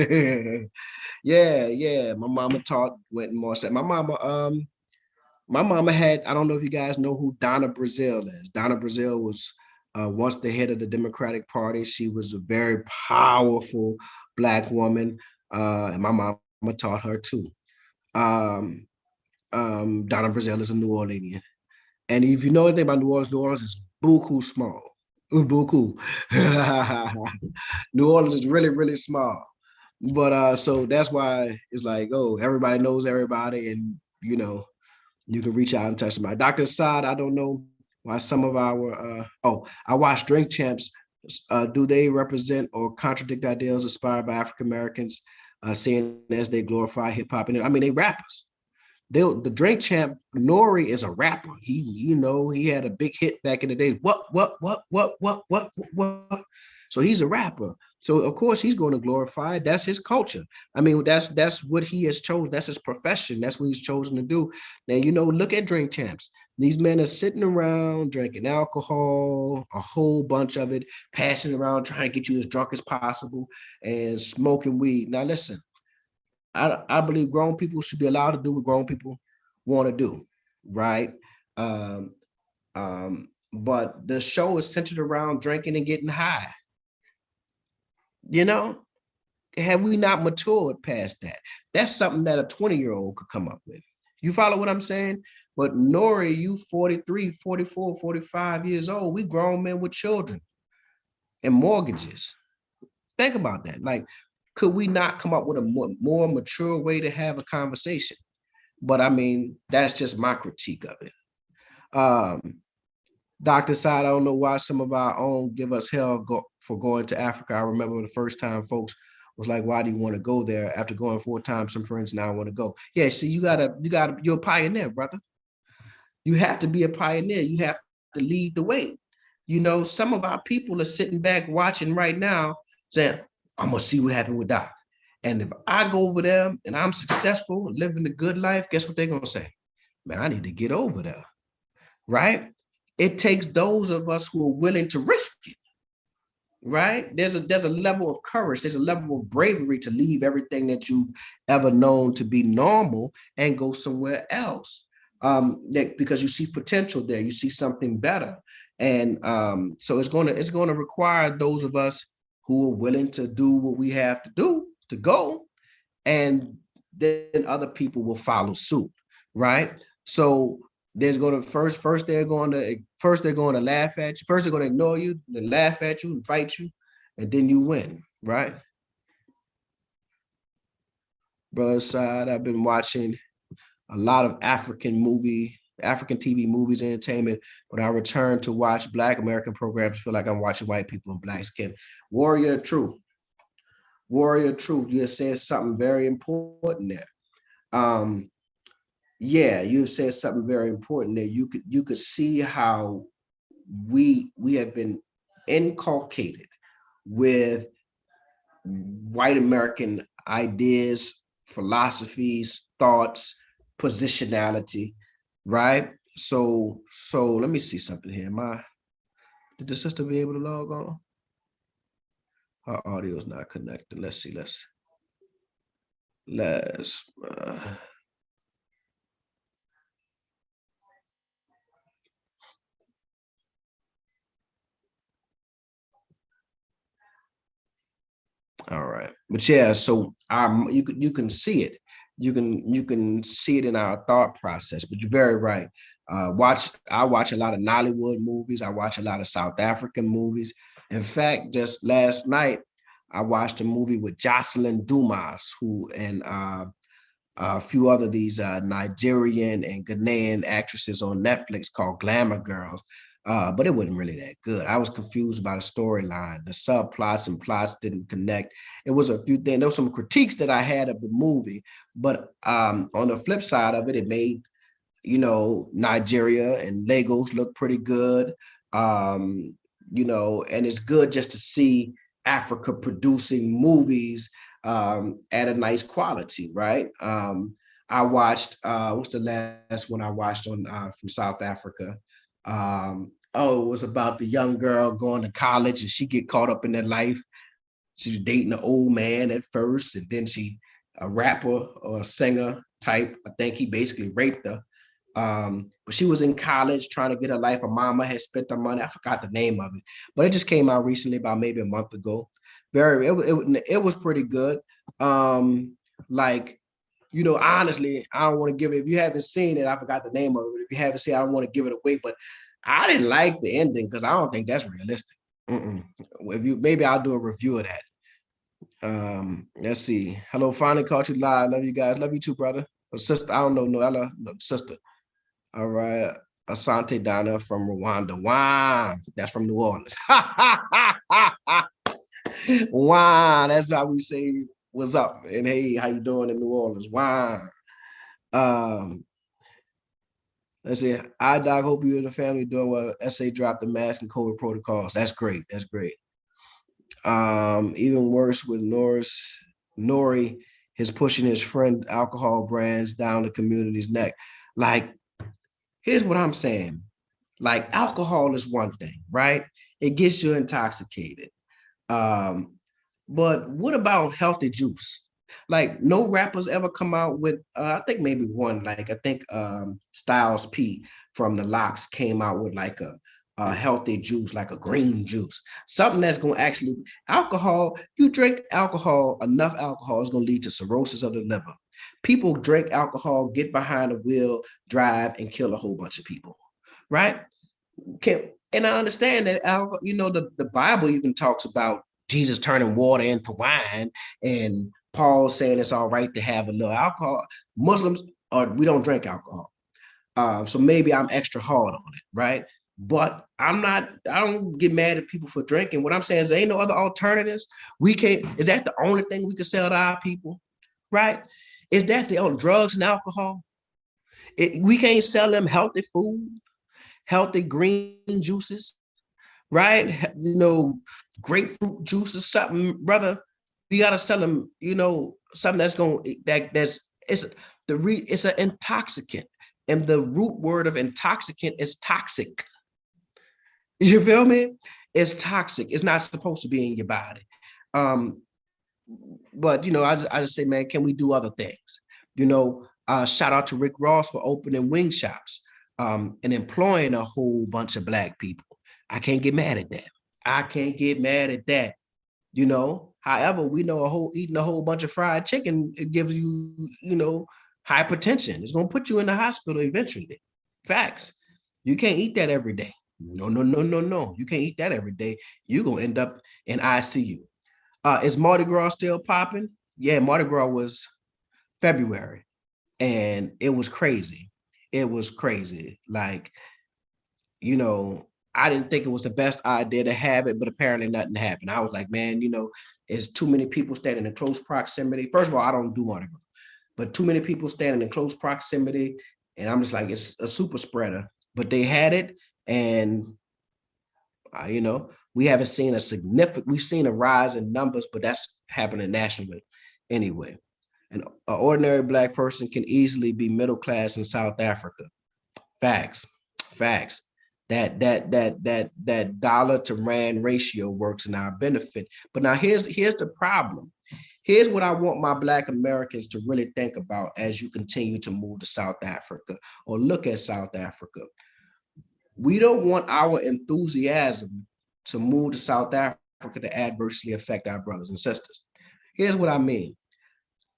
Yeah. My mama taught Wynton Marsalis. My mama had, I don't know if you guys know who Donna Brazile is. Donna Brazile was once the head of the Democratic Party. She was a very powerful Black woman, and my mama taught her too. Donna Brazile is a New Orleanian. And if you know anything about New Orleans is buku small. Buku. New Orleans is really, really small. But so that's why it's like, oh, everybody knows everybody, and you can reach out and touch somebody. Dr. Assad, I don't know why some of our I watch Drink Champs. Do they represent or contradict ideals inspired by African Americans, seeing as they glorify hip hop? And I mean, they rappers. The Drink Champ Nori is a rapper. He had a big hit back in the days. What? So he's a rapper. So of course he's going to glorify it. That's his culture. I mean, that's what he has chosen. That's his profession. That's what he's chosen to do. Now, look at Drink Champs. These men are sitting around drinking alcohol, a whole bunch of it, passing around, trying to get you as drunk as possible, and smoking weed. Now, listen, I believe grown people should be allowed to do what grown people want to do, right? Um, but the show is centered around drinking and getting high. You know, have we not matured past that? That's something that a 20-year-old could come up with. You follow what I'm saying? But Nori, you 43, 44, 45 years old, we grown men with children and mortgages. Think about that. Like, could we not come up with a more mature way to have a conversation? But I mean, that's just my critique of it. Dr. Side, I don't know why some of our own give us hell for going to Africa. I remember the first time folks was like, why do you want to go there? After going 4 times, some friends now want to go. Yeah, see, you're a pioneer, brother. You have to be a pioneer. You have to lead the way. Some of our people are sitting back watching right now saying, I'm going to see what happened with Doc. And if I go over there and I'm successful and living a good life, guess what they're going to say? Man, I need to get over there, right? It takes those of us who are willing to risk it, right? There's a level of courage. There's a level of bravery to leave everything that you've ever known to be normal and go somewhere else. Because you see potential there, you see something better, and so it's going to require those of us who are willing to do what we have to do to go, and then other people will follow suit, right? So there's going to first they're going to laugh at you. First they're going to ignore you, then laugh at you and fight you, and then you win, right? Brother Side, I've been watching a lot of African TV movies, entertainment. When I return to watch Black American programs, I feel like I'm watching white people in black skin. Warrior Truth. You said something very important there. Yeah, you said something very important there. You could see how we have been inculcated with white American ideas, philosophies, thoughts, positionality, right? So let me see something here. Did the sister be able to log on? Her audio is not connected. Let's see. All right, but yeah, so you can see it. You can see it in our thought process. But you're very right. I watch a lot of Nollywood movies. I watch a lot of South African movies. In fact, just last night I watched a movie with Jocelyn Dumas, who and a few other these Nigerian and Ghanaian actresses on Netflix called Glamour Girls. But it wasn't really that good. I was confused about the storyline. The subplots and plots didn't connect. It was a few things. There were some critiques that I had of the movie, but on the flip side of it, it made Nigeria and Lagos look pretty good. And it's good just to see Africa producing movies at a nice quality, right? I watched what's the last one I watched on from South Africa? It was about the young girl going to college and she get caught up in their life. She was dating an old man at first, and then she a rapper or a singer type. I think he basically raped her. But she was in college trying to get her life. Her mama had spent her money. I forgot the name of it, but it just came out recently, about maybe a month ago. It was pretty good. Like honestly, I don't want to give it. If you haven't seen it, I forgot the name of it. If you haven't seen it, I don't want to give it away, but I didn't like the ending because I don't think that's realistic. Mm-mm. If you maybe I'll do a review of that. Let's see. Hello, finally caught you live. Love you guys. Love you too, brother or sister. I don't know, Noella, no, sister. All right. Asante Donna from Rwanda. Wow, that's from New Orleans. Wow, that's how we say what's up and hey, how you doing in New Orleans? Wow. Um, let's see. I Doc, hope you and the family doing well. SA dropped the mask and COVID protocols. That's great. That's great. Even worse with Nori is pushing his friend alcohol brands down the community's neck. Like, here's what I'm saying. Like, alcohol is one thing, right? It gets you intoxicated. Um, but what about healthy juice? Like, no rappers ever come out with, I think maybe one, like, I think Styles P from the Locks came out with like a healthy juice, like a green juice, something that's going to actually, alcohol, you drink alcohol, enough alcohol is going to lead to cirrhosis of the liver. People drink alcohol, get behind the wheel, drive, and kill a whole bunch of people, right? And I understand that the Bible even talks about Jesus turning water into wine, and Paul saying it's all right to have a little alcohol. Muslims or we don't drink alcohol, so maybe I'm extra hard on it, right? But I'm not. I don't get mad at people for drinking. What I'm saying is, there ain't no other alternatives. We can't. Is that the only thing we can sell to our people, right? Is that the only drugs and alcohol? We can't sell them healthy food, healthy green juices, right? Grapefruit juices, something, brother. You gotta sell them, something that's going that's it's an intoxicant. And the root word of intoxicant is toxic. You feel me? It's toxic. It's not supposed to be in your body. Um, but I just say, man, can we do other things? Shout out to Rick Ross for opening wing shops and employing a whole bunch of black people. I can't get mad at that. I can't get mad at that. However, we know eating a whole bunch of fried chicken, it gives you, hypertension. It's gonna put you in the hospital eventually. Facts. You can't eat that every day. No, no, no, no, no. You can't eat that every day. You're gonna end up in ICU. Is Mardi Gras still popping? Yeah, Mardi Gras was February, and it was crazy. It was crazy. Like, I didn't think it was the best idea to have it, but apparently nothing happened. I was like, man, it's too many people standing in close proximity. First of all, I don't do Mardi Gras, but too many people standing in close proximity. And I'm just like, it's a super spreader. But they had it, and we haven't seen we've seen a rise in numbers, but that's happening nationally anyway. An ordinary black person can easily be middle class in South Africa. Facts, facts. That dollar to rand ratio works in our benefit. But now here's the problem. Here's what I want my black Americans to really think about as you continue to move to South Africa or look at South Africa. We don't want our enthusiasm to move to South Africa to adversely affect our brothers and sisters. Here's what I mean.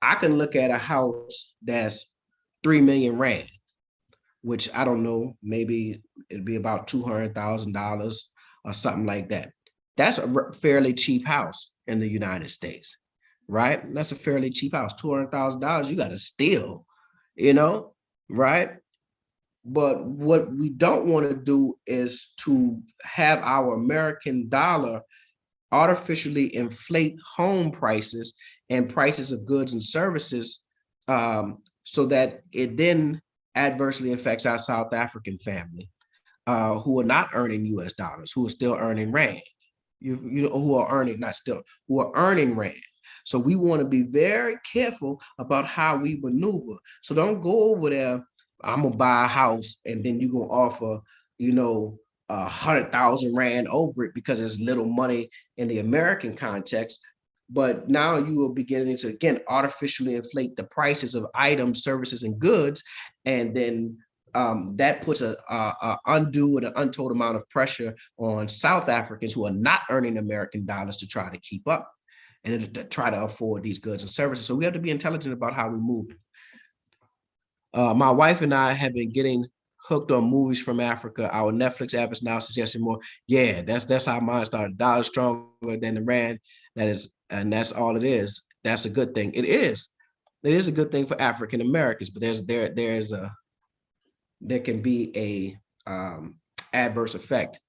I can look at a house that's 3 million rand, which I don't know, maybe it'd be about $200,000 or something like that. That's a fairly cheap house in the United States, right? That's a fairly cheap house. $200,000 you got to steal, right? But what we don't want to do is to have our American dollar artificially inflate home prices and prices of goods and services, so that it then adversely affects our South African family who are not earning US dollars, who are still earning rand, who are earning, not still, who are earning rand. So we want to be very careful about how we maneuver. So don't go over there, I'm gonna buy a house, and then you're gonna offer, 100,000 rand over it because there's little money in the American context. But now you are beginning to, again, artificially inflate the prices of items, services, and goods. And then that puts a undue and an untold amount of pressure on South Africans who are not earning American dollars to try to keep up and to try to afford these goods and services. So we have to be intelligent about how we move. My wife and I have been getting hooked on movies from Africa. Our Netflix app is now suggesting more. Yeah, that's how mine started. Dollar stronger than the rand. That is, and that's all it is. That's a good thing. It is. It is a good thing for African Americans, but there can be a adverse effect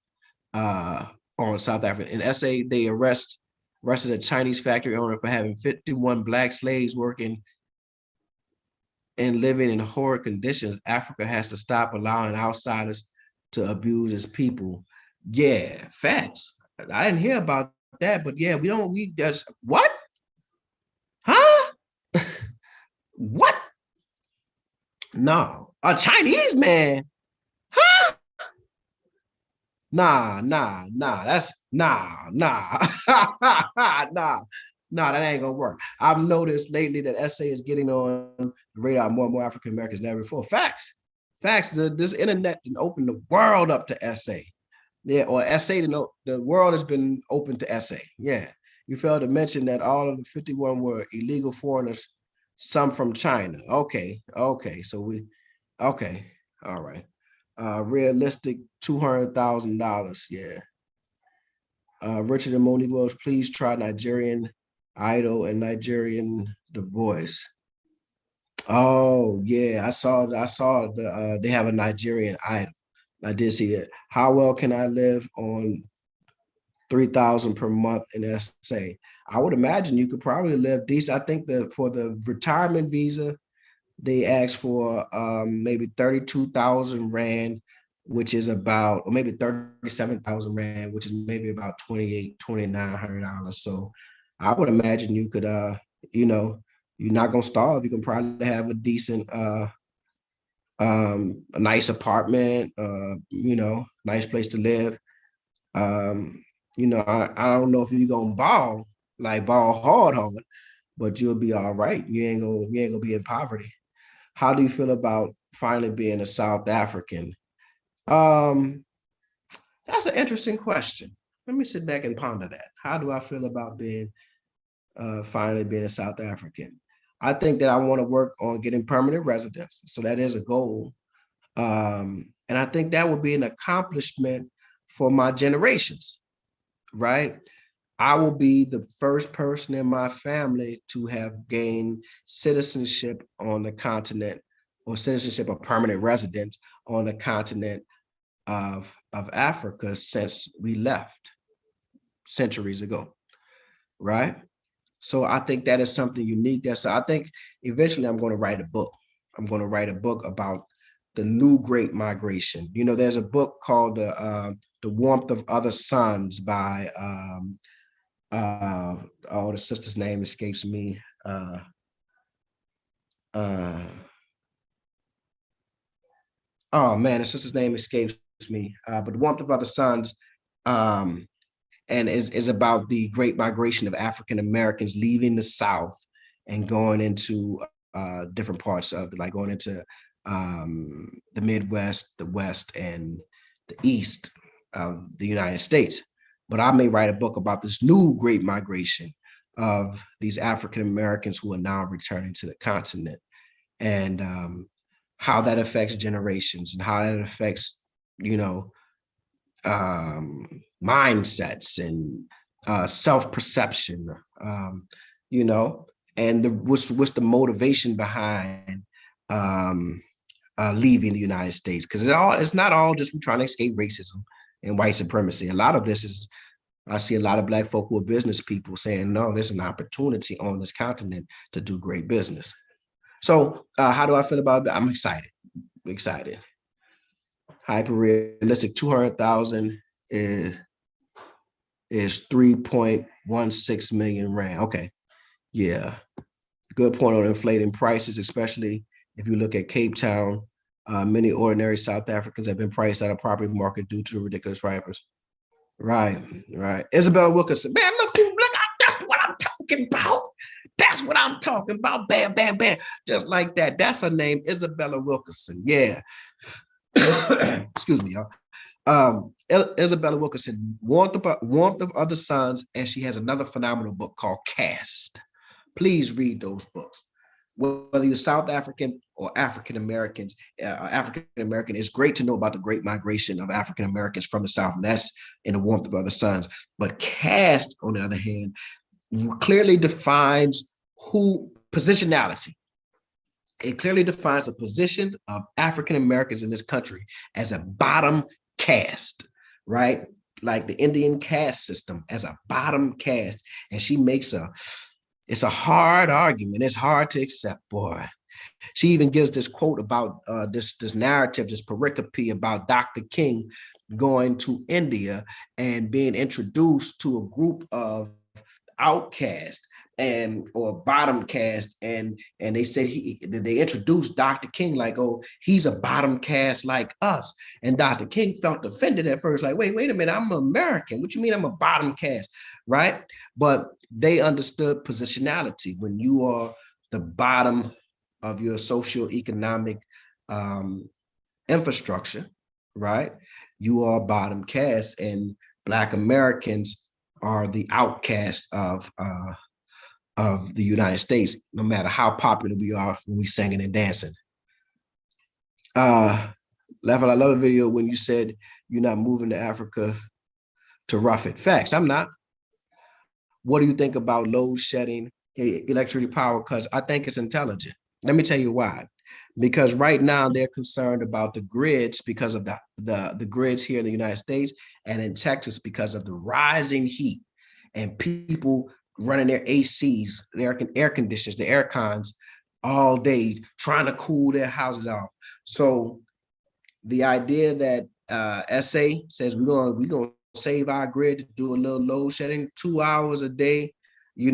uh, on South Africa. In SA, they arrested a Chinese factory owner for having 51 black slaves working and living in horrid conditions. Africa has to stop allowing outsiders to abuse its people. Yeah, facts. I didn't hear about that, but yeah, we just what? Huh? What? No, a Chinese man? Huh? Nah. That's nah, nah. That ain't gonna work. I've noticed lately that SA is getting on the radar more and more African Americans than ever before. Facts. This internet can open the world up to SA. Yeah, or SA to know the world has been open to SA. Yeah, you failed to mention that all of the 51 were illegal foreigners, some from China. Okay. So okay, all right. Realistic $200,000. Yeah. Richard and Monique Wells, please try Nigerian Idol and Nigerian The Voice. Oh yeah, I saw they have a Nigerian Idol. I did see it. How well can I live on 3,000 per month in SA? I would imagine you could probably live decent. I think that for the retirement visa, they asked for maybe 32,000 rand, which is about, or maybe 37,000 rand, which is maybe about 2,900 dollars. So I would imagine you could you know, you're not gonna starve. You can probably have a decent a nice apartment, nice place to live. Um, I don't know if you're gonna ball, like ball hard, but you'll be all right. You ain't gonna be in poverty. How do you feel about finally being a South African? Um, that's an interesting question. Let me sit back and ponder that. How do I feel about being finally being a South African? I think that I want to work on getting permanent residence. So that is a goal. And I think that would be an accomplishment for my generations, right? I will be the first person in my family to have gained citizenship on the continent, or citizenship or permanent residence on the continent of Africa since we left centuries ago, right? So I think that is something unique. I think eventually I'm going to write a book. I'm going to write a book about the new Great Migration. There's a book called The Warmth of Other Suns by the sister's name escapes me. Oh man, the sister's name escapes me. But The Warmth of Other Suns, and is about the Great Migration of African Americans leaving the South and going into different parts of like going into the Midwest, the West, and the East of the United States. But I may write a book about this new Great Migration of these African Americans who are now returning to the continent, and how that affects generations and how that affects, mindsets and self-perception, you know, and what's the motivation behind leaving the United States? Because it's not all just we're trying to escape racism and white supremacy. A lot of this is, I see a lot of Black folk who are business people saying, no, there's an opportunity on this continent to do great business. So how do I feel about that? I'm excited. Hyper realistic, 200,000 is 3.16 million rand. Okay, yeah, good point on inflating prices, especially if you look at Cape Town. Many ordinary South Africans have been priced out of property market due to the ridiculous prices. Right. Isabella Wilkerson, man, that's what I'm talking about. That's what I'm talking about. Bam, bam, bam. Just like that. That's her name, Isabella Wilkerson. Yeah. Excuse me, y'all. Isabella Wilkerson, Warmth of Other Suns, and she has another phenomenal book called Cast. Please read those books. whether you're South African or African Americans, African American, it's great to know about the great migration of African Americans from the South, and that's in the warmth of other suns. But caste, on the other hand, clearly defines who positionality. It clearly defines the position of African Americans in this country as a bottom caste, right? Like the Indian caste system as a bottom caste. And she makes it's a hard argument. It's hard to accept, boy. She even gives this quote about this narrative, this pericope about Dr. King going to India and being introduced to a group of outcasts and or bottom caste, and they said they introduced Dr. King like, oh, he's a bottom caste like us. And Dr. King felt offended at first, like, wait a minute, I'm American. What you mean I'm a bottom caste, right? But they understood positionality. When you are the bottom of your socioeconomic infrastructure, right? You are bottom caste, and Black Americans are the outcast of the United States, no matter how popular we are when we singing and dancing. Level, I love the video when you said you're not moving to Africa to rough it. Facts, I'm not. What do you think about load shedding, electricity power cuts? I think it's intelligent. Let me tell you why. Because right now they're concerned about the grids because of the grids here in the United States and in Texas because of the rising heat and people running their ACs, their air conditioners, the air cons all day, trying to cool their houses off. So the idea that SA says we're gonna save our grid to do a little load shedding 2 hours a day, every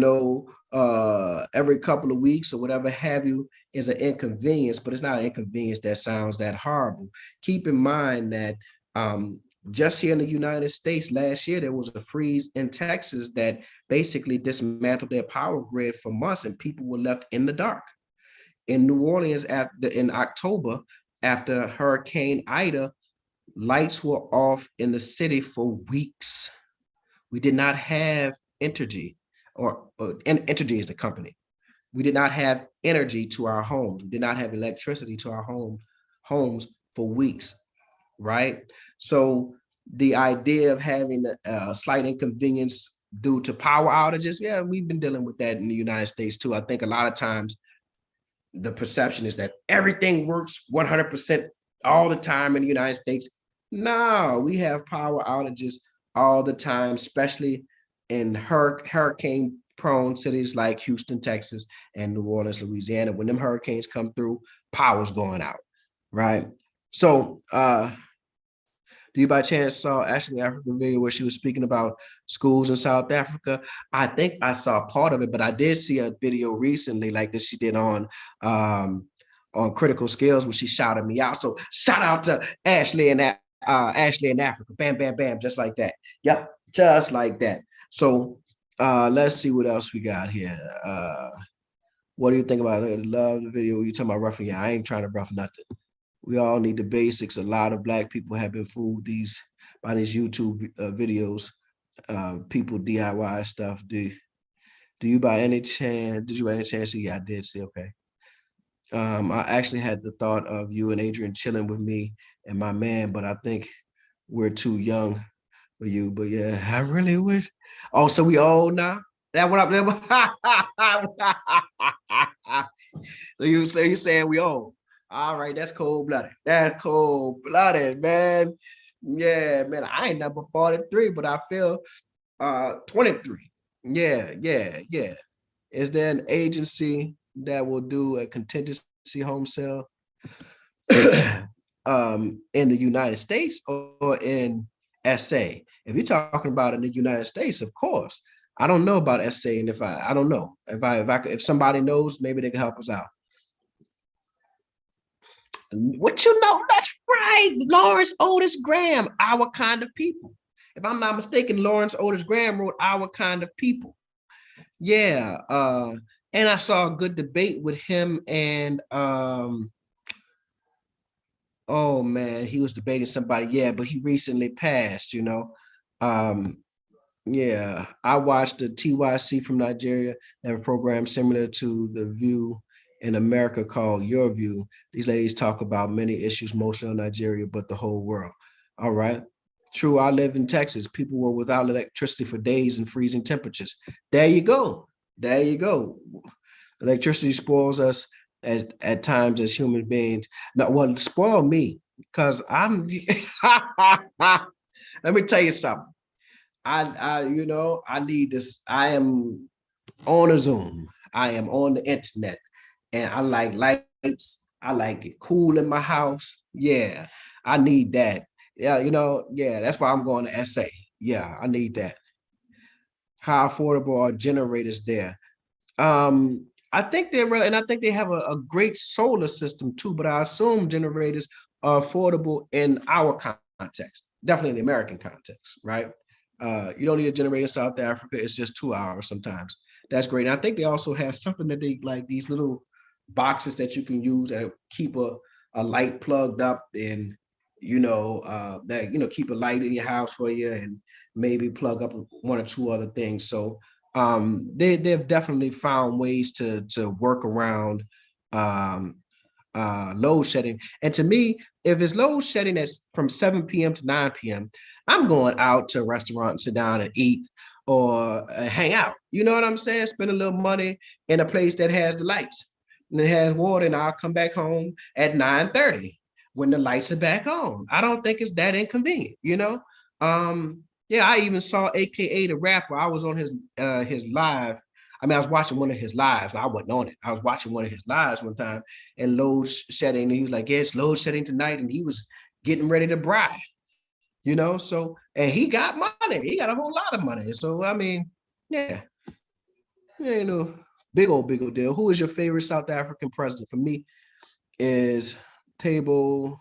couple of weeks or whatever have you, is an inconvenience, but it's not an inconvenience that sounds that horrible. Keep in mind that just here in the United States last year, there was a freeze in Texas that basically dismantled their power grid for months, and people were left in the dark. In New Orleans in October, after Hurricane Ida, lights were off in the city for weeks. We did not have energy, or Entergy is the company. We did not have energy to our homes. We did not have electricity to our homes for weeks, right? So the idea of having a slight inconvenience due to power outages, yeah, we've been dealing with that in the United States too. I think a lot of times the perception is that everything works 100% all the time in the United States. No, we have power outages all the time, especially in hurricane prone cities like Houston, Texas, and New Orleans, Louisiana. When them hurricanes come through, power's going out, right? So do you by chance saw Ashley African video where she was speaking about schools in South Africa? I think I saw part of it, but I did see a video recently like this she did on Critical Skills when she shouted me out. So shout out to Ashley in Africa. Bam, bam, bam, just like that. Yep, just like that. So let's see what else we got here. What do you think about it? Love the video. You talking about roughing? Yeah, I ain't trying to rough nothing. We all need the basics. A lot of Black people have been fooled by these YouTube videos. People DIY stuff. Did you by any chance see? Yeah, I did see. Okay. I actually had the thought of you and Adrian chilling with me and my man, but I think we're too young for you. But yeah, I really wish. Oh, so we old now? That what up there? So you saying we old? All right, that's cold-blooded. That's cold-blooded, man. Yeah, man. I ain't number 43, but I feel 23. Yeah. Is there an agency that will do a contingency home sale in the United States or in SA? If you're talking about in the United States, of course. I don't know about SA, and I don't know. If somebody knows, maybe they can help us out. What you know? That's right. Lawrence Otis Graham, Our Kind of People. If I'm not mistaken, Lawrence Otis Graham wrote Our Kind of People. Yeah. And I saw a good debate with him and oh man, he was debating somebody. Yeah, but he recently passed, Yeah, I watched the TYC from Nigeria. They have a program similar to The View in America called Your View. These ladies talk about many issues, mostly on Nigeria, but the whole world. All right. True, I live in Texas. People were without electricity for days in freezing temperatures. There you go. There you go. Electricity spoils us at times as human beings. No, well, spoil me because I'm. Let me tell you something. I need this. I am on a Zoom. I am on the internet, and I like lights. I like it cool in my house. Yeah, I need that. Yeah, yeah, that's why I'm going to SA. Yeah, I need that. How affordable are generators there? I think they're really, and I think they have a great solar system too, but I assume generators are affordable in our context, definitely in the American context, right? You don't need a generator in South Africa. It's just 2 hours sometimes. That's great. And I think they also have something that they like these little boxes that you can use that keep a light plugged up and keep a light in your house for you and maybe plug up one or two other things. So they've definitely found ways to work around um, load shedding. And to me, if it's load shedding that's from 7 p.m. to 9 p.m., I'm going out to a restaurant and sit down and eat or hang out. You know what I'm saying? Spend a little money in a place that has the lights and it has water, and I'll come back home at 9:30 when the lights are back on. I don't think it's that inconvenient. Yeah, I even saw AKA the rapper. I was on his live. I mean, I was watching one of his lives. I wasn't on it. I was watching one of his lives one time and load shedding. And he was like, yeah, it's load shedding tonight. And he was getting ready to bride. So, and he got money. He got a whole lot of money. So, I mean, yeah, big old deal. Who is your favorite South African president? For me, is Table.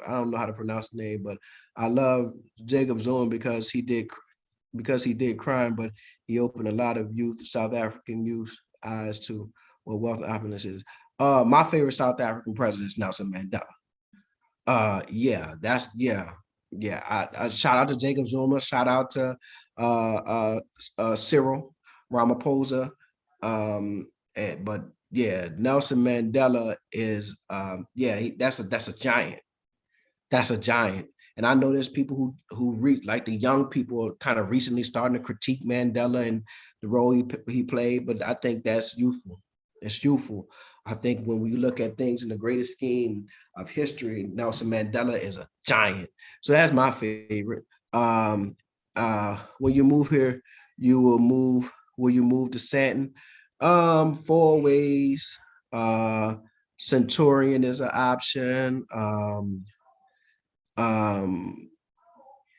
I don't know how to pronounce the name, but I love Jacob Zuma because he did crime, but he opened a lot of South African youth eyes to what wealth and happiness is. My favorite South African president is Nelson Mandela. Yeah, yeah. I shout out to Jacob Zuma. Shout out to Cyril Ramaphosa. But yeah, Nelson Mandela is that's a giant. That's a giant. And I know there's people who read like the young people are kind of recently starting to critique Mandela and the role he played, but I think that's youthful. It's youthful. I think when we look at things in the greatest scheme of history, Nelson Mandela is a giant. So that's my favorite. When you move here, you will move. Will you move to Santon? Four ways. Centurion is an option. Um,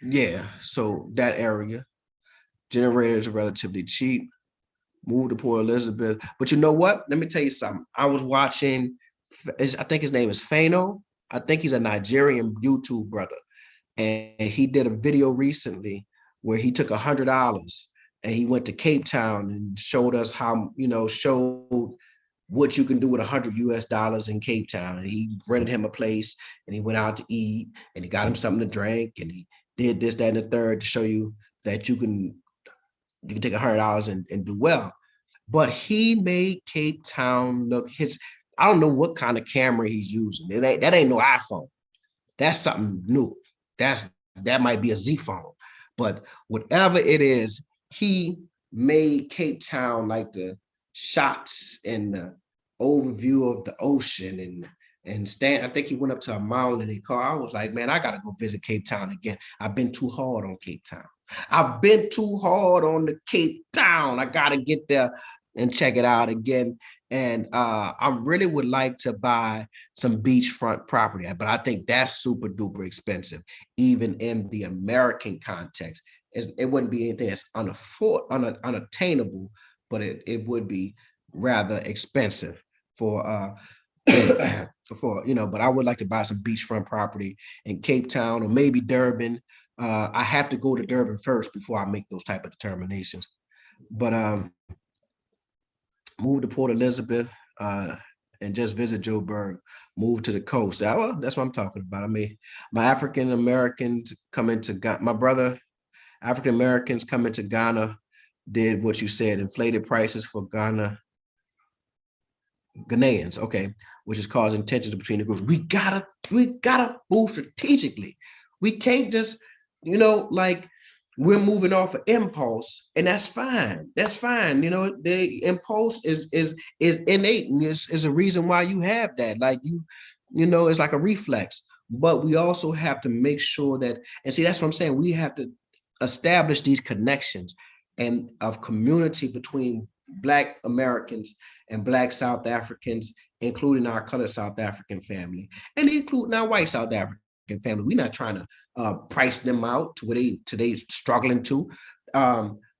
yeah, so that area. Generators are relatively cheap. Move to Port Elizabeth. But you know what? Let me tell you something. I was watching, I think his name is Fano. I think he's a Nigerian YouTube brother. And he did a video recently where he took $100 and he went to Cape Town and showed us how, showed what you can do with $100 in Cape Town. And he rented him a place and he went out to eat and he got him something to drink and he did this, that, and the third to show you that you can take $100 and do well. But he made Cape Town look I don't know what kind of camera he's using. That ain't no iPhone. That's something new. That might be a Z phone. But whatever it is, he made Cape Town like the shots and the overview of the ocean and I think he went up to a mountain in his car. I was like, man, I gotta go visit Cape Town again. I've been too hard on Cape Town. I've been too hard on the Cape Town. I gotta get there and check it out again. And I really would like to buy some beachfront property, but I think that's super duper expensive, even in the American context. It wouldn't be anything that's unattainable, but it would be rather expensive for but I would like to buy some beachfront property in Cape Town or maybe Durban. I have to go to Durban first before I make those type of determinations. But move to Port Elizabeth and just visit Joburg, move to the coast. That's what I'm talking about. I mean, my African Americans coming to Ghana, my brother, African Americans coming to Ghana did what you said, inflated prices for Ghana. Ghanaians, okay, which is causing tensions between the groups. We gotta move strategically. We can't just, like we're moving off of impulse, and that's fine. That's fine. The impulse is innate, and is a reason why you have that. Like it's like a reflex. But we also have to make sure that, and see, that's what I'm saying. We have to establish these connections and of community between Black Americans and Black South Africans, including our colored South African family, and including our white South African family. We're not trying to price them out to where they struggling to,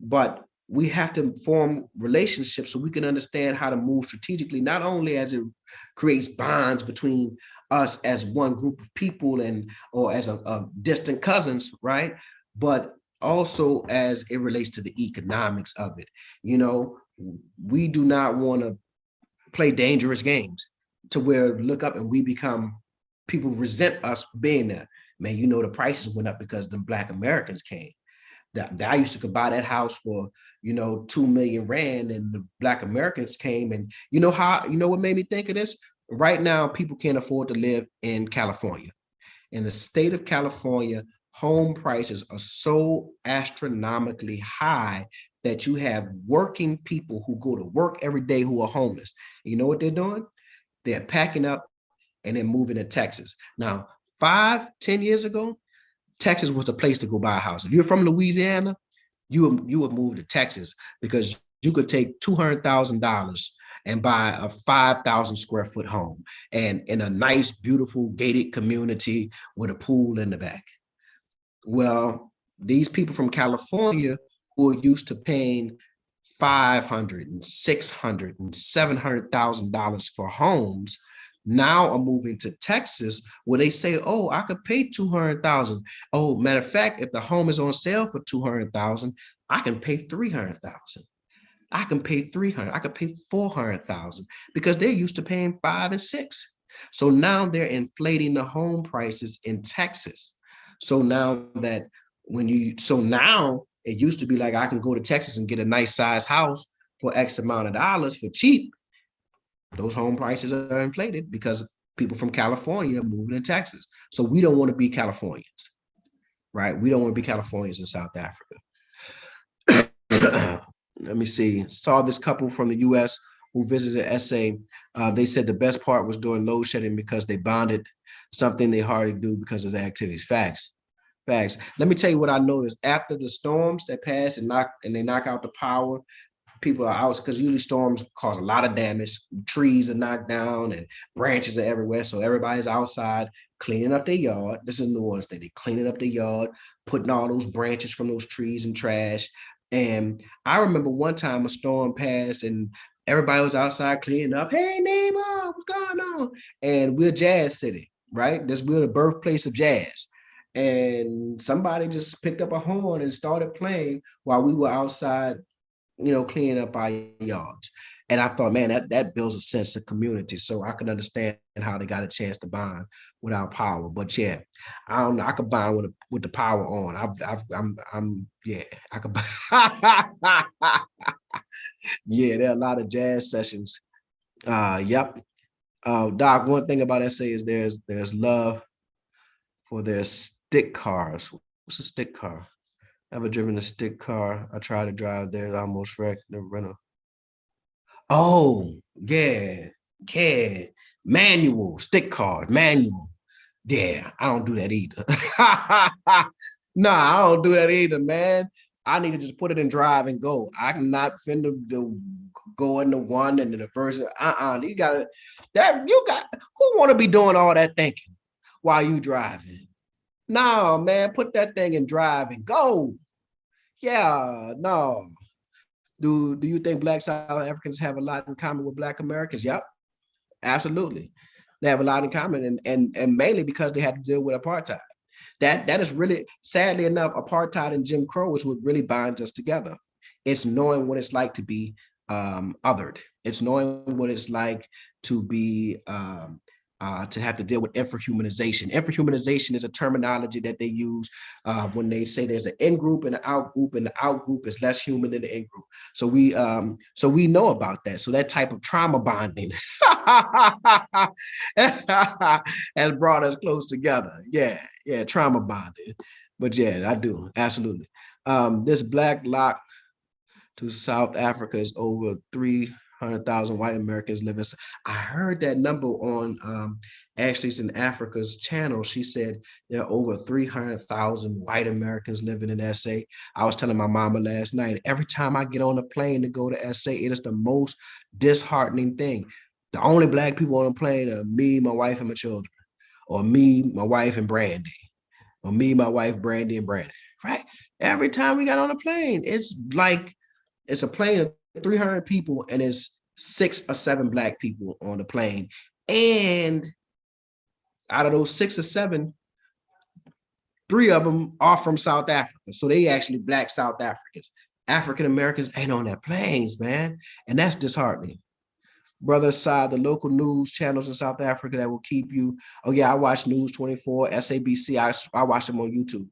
but we have to form relationships so we can understand how to move strategically, not only as it creates bonds between us as one group of people and or as a distant cousins, right? But also as it relates to the economics of it. We do not want to play dangerous games to where look up and we become people resent us for being there. Man, the prices went up because the Black Americans came. That I used to could buy that house for 2 million rand, and the Black Americans came, and what made me think of this? Right now, people can't afford to live in California. In the state of California, home prices are so astronomically high that you have working people who go to work every day who are homeless. You know what they're doing? They're packing up and then moving to Texas. Now, 5, 10 years ago, Texas was the place to go buy a house. If you're from Louisiana, you would move to Texas because you could take $200,000 and buy a 5,000 square foot home and in a nice, beautiful gated community with a pool in the back. Well, these people from California who are used to paying 500 and 600 and $700,000 for homes now are moving to Texas where they say, oh, I could pay 200,000. Oh, matter of fact, if the home is on sale for 200,000, I can pay 300,000. I can pay 300. I could pay 400,000 because they're used to paying 5 and 6. So now they're inflating the home prices in Texas. So now that so now it used to be like I can go to Texas and get a nice size house for X amount of dollars for cheap. Those home prices are inflated because people from California are moving to Texas. So we don't want to be Californians, right? We don't want to be Californians in South Africa. Let me see. Saw this couple from the U.S. who visited SA. They said the best part was doing load shedding because they bonded, something they hardly do because of the activities. Facts. Facts. Let me tell you what I noticed after the storms that pass and they knock out the power. People are out because usually storms cause a lot of damage. Trees are knocked down and branches are everywhere. So everybody's outside cleaning up their yard. This is New Orleans. They cleaning up their yard, putting all those branches from those trees in trash. And I remember one time a storm passed and everybody was outside cleaning up. Hey, neighbor, what's going on? And we're Jazz City, right? We're the birthplace of jazz. And somebody just picked up a horn and started playing while we were outside, cleaning up our yards. And I thought, man, that builds a sense of community. So I could understand how they got a chance to bond without power. But yeah, I don't know. I could bond with the power on. Yeah, I could. Yeah, there are a lot of jazz sessions. Yep. Doc, one thing about SA is there's love for their stick cars. What's a stick car? Ever driven a stick car? I tried to drive there, I almost wrecked the rental. Oh, yeah, yeah. Manual, stick car, manual. Yeah, I don't do that either. Nah, I don't do that either, man. I need to just put it in drive and go. I'm not finna go into one and then the person. You got who want to be doing all that thinking while you driving? No, man, put that thing in drive and go. Yeah, no. Do you think Black South Africans have a lot in common with Black Americans? Yep, absolutely. They have a lot in common, and mainly because they had to deal with apartheid. That is really, sadly enough, apartheid and Jim Crow is what really binds us together. It's knowing what it's like to be othered. It's knowing what it's like to be to have to deal with infrahumanization. Infrahumanization is a terminology that they use when they say there's an in group and an out group, and the out group is less human than the in group. So we know about that. So that type of trauma bonding has brought us close together. Yeah, trauma bonding. But yeah, I do absolutely. This black lock to South Africa is over 300,000 white Americans living. I heard that number on Ashley's in Africa's channel. She said there are over 300,000 white Americans living in SA. I was telling my mama last night, every time I get on a plane to go to SA, it is the most disheartening thing. The only black people on the plane are me, my wife, and my children, or me, my wife, and Brandy, or me, my wife, Brandy, and Brandy, right? Every time we got on a plane, it's like it's a plane of 300 people and it's 6 or 7 black people on the plane. And out of those 6 or 7, 3 of them are from South Africa. So they actually black South Africans. African Americans ain't on their planes, man. And that's disheartening. Brother Asad, the local news channels in South Africa that will keep you. Oh, yeah, I watch News 24, SABC. I watch them on YouTube.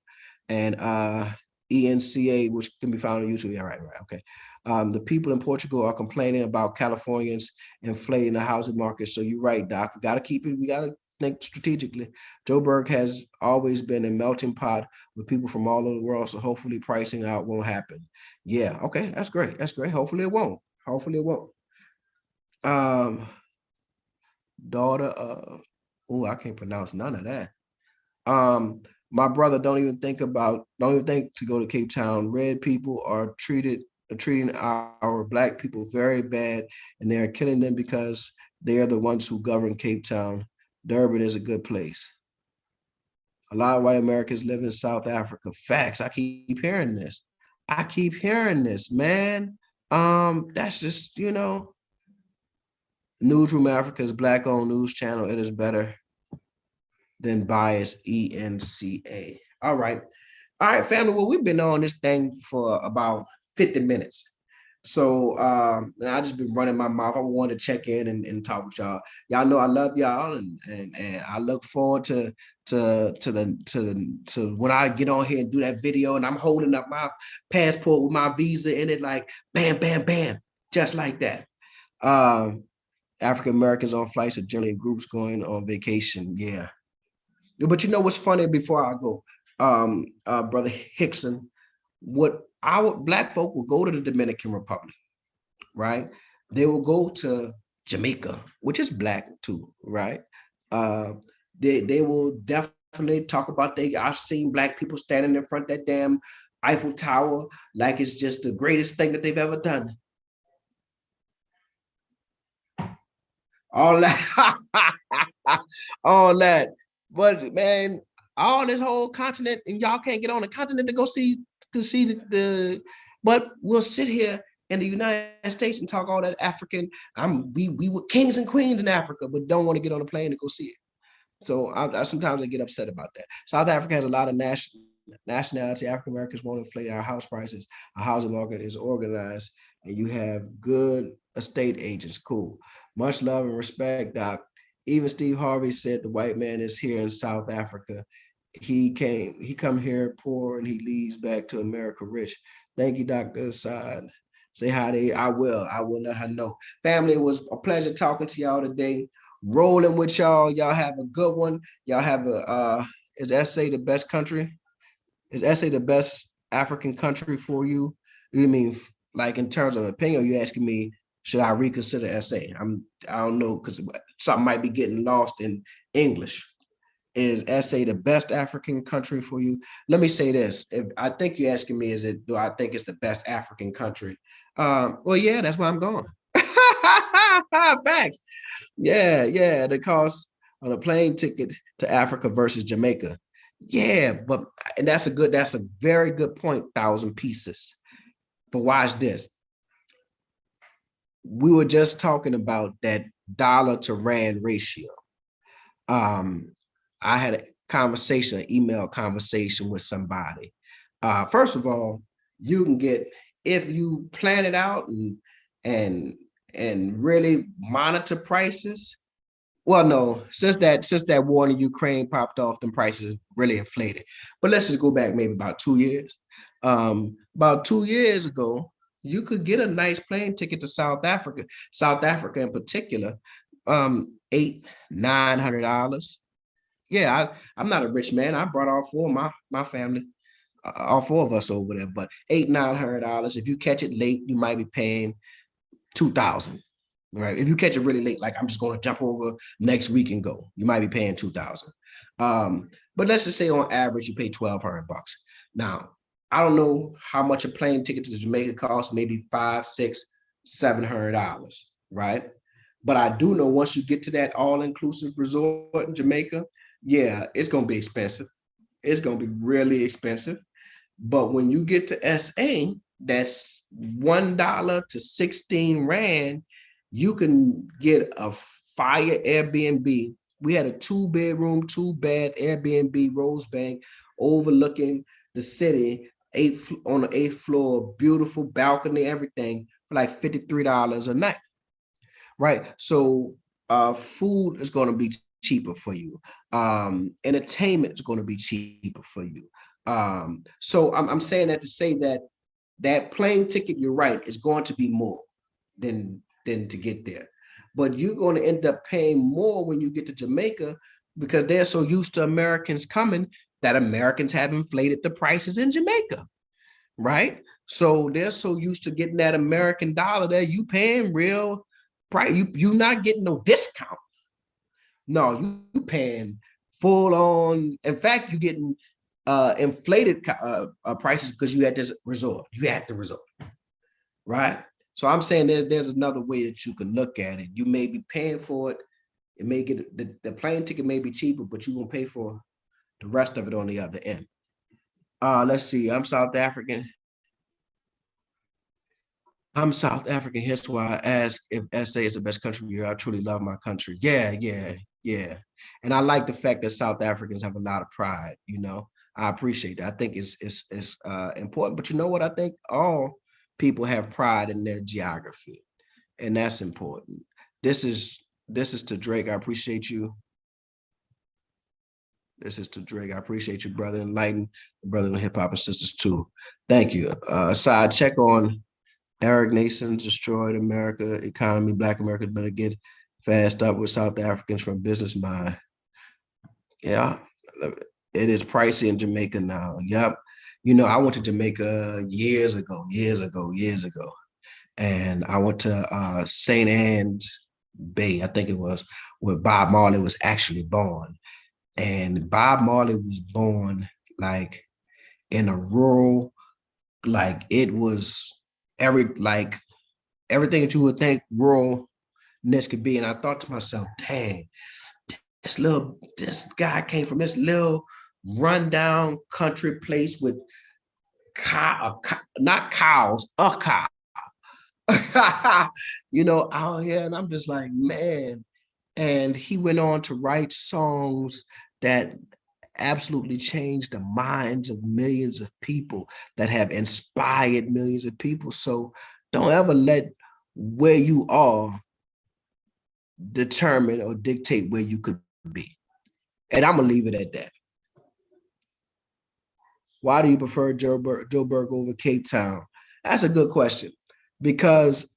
And ENCA, which can be found on YouTube. Yeah, right, okay. The people in Portugal are complaining about Californians inflating the housing market. So you're right, Doc. We got to keep it. We got to think strategically. Joburg has always been a melting pot with people from all over the world. So hopefully pricing out won't happen. Yeah, okay, that's great. That's great. Hopefully it won't. Hopefully it won't. Daughter of, oh, I can't pronounce none of that. My brother don't even think to go to Cape Town. Red people are treating our black people very bad, and they are killing them because they are the ones who govern Cape Town. Durban is a good place. A lot of white Americans live in South Africa. Facts. I keep hearing this. I keep hearing this, man. That's just, Newsroom Africa's black-owned news channel. It is better than bias ENCA. All right, family. Well, we've been on this thing for about 50 minutes. So I just been running my mouth. I wanted to check in and talk with y'all. Y'all know I love y'all, and I look forward to when I get on here and do that video, and I'm holding up my passport with my visa in it, like bam, bam, bam, just like that. African Americans on flights are generally in groups going on vacation. Yeah. But you know what's funny before I go, Brother Hickson, what our black folk will go to the Dominican Republic, right? They will go to Jamaica, which is black too, right? They will definitely talk about I've seen black people standing in front of that damn Eiffel Tower like it's just the greatest thing that they've ever done. All that, all that. But man, all this whole continent, and y'all can't get on the continent to go see but we'll sit here in the United States and talk all that African. We were kings and queens in Africa, but don't want to get on a plane to go see it. So I sometimes I get upset about that. South Africa has a lot of nationality. African Americans won't inflate our house prices. Our housing market is organized, and you have good estate agents. Cool. Much love and respect, Doc. Even Steve Harvey said the white man is here in South Africa. He come here poor and he leaves back to America rich. Thank you, Dr. Assad. Say hi to I will let her know. Family, it was a pleasure talking to y'all today. Rolling with y'all. Y'all have a good one. Y'all have is SA the best country? Is SA the best African country for you? You mean like in terms of opinion, you asking me, should I reconsider SA? I don't know, because something might be getting lost in English. Is SA the best African country for you? Let me say this. If I think you're asking me, do I think it's the best African country? Well, yeah, that's where I'm going. Facts. Yeah. The cost on a plane ticket to Africa versus Jamaica. Yeah, and that's a very good point, 1,000 pieces. But watch this. We were just talking about that dollar to rand ratio. I had an email conversation with somebody. First of all, you can get, if you plan it out and really monitor prices, Well, no, since that war in Ukraine popped off, the prices really inflated. But let's just go back maybe about 2 years. About 2 years ago, you could get a nice plane ticket to South Africa in particular, eight, $900. Yeah, I'm not a rich man. I brought all four of my family, all four of us over there, but $800, $900. If you catch it late, you might be paying 2,000. Right. If you catch it really late, like I'm just going to jump over next week and go, you might be paying 2,000. But let's just say on average, you pay 1,200 bucks. Now, I don't know how much a plane ticket to Jamaica costs, maybe five, six, $700, right? But I do know once you get to that all-inclusive resort in Jamaica, yeah, it's gonna be expensive. It's gonna be really expensive. But when you get to SA, that's $1 to 16 Rand, you can get a fire Airbnb. We had a 2 bedroom, 2 bath Airbnb Rosebank overlooking the city, on the eighth floor, beautiful balcony, everything for like $53 a night. Right. So food is going to be cheaper for you. Entertainment is going to be cheaper for you. So I'm saying that to say that that plane ticket, you're right, is going to be more than to get there. But you're going to end up paying more when you get to Jamaica because they're so used to Americans coming that Americans have inflated the prices in Jamaica, right? So they're so used to getting that American dollar there, you paying real price. You not getting no discount. No, you paying full on. In fact, you getting inflated prices because you had this resort. You had the resort, right? So I'm saying there's another way that you can look at it. You may be paying for it. It may get the plane ticket may be cheaper, but you're gonna pay for the rest of it on the other end. Let's see. I'm South African, hence why I ask if SA is the best country here. I truly love my country. Yeah, yeah, yeah. And I like the fact that South Africans have a lot of pride, you know. I appreciate that. I think it's important. But you know what? I think all people have pride in their geography, and that's important. This is this is to Drake. I appreciate you. This is to Drake. I appreciate you, brother. Enlighten, brother and hip hop and sisters too. Thank you. Side check on Eric Nason destroyed America economy. Black Americans better get fast up with South Africans from business mind. Yeah, it is pricey in Jamaica now. Yep. You know, I went to Jamaica years ago. And I went to St. Anne's Bay, I think it was, where Bob Marley was actually born. And Bob Marley was born like in a rural, like it was like everything that you would think ruralness could be. And I thought to myself, dang, this guy came from this little rundown country place with not cows, a cow. Out here, and I'm just like, man. And he went on to write songs that absolutely changed the minds of millions of people, that have inspired millions of people. So don't ever let where you are determine or dictate where you could be. And I'm gonna leave it at that. Why do you prefer Joburg over Cape Town? That's a good question. Because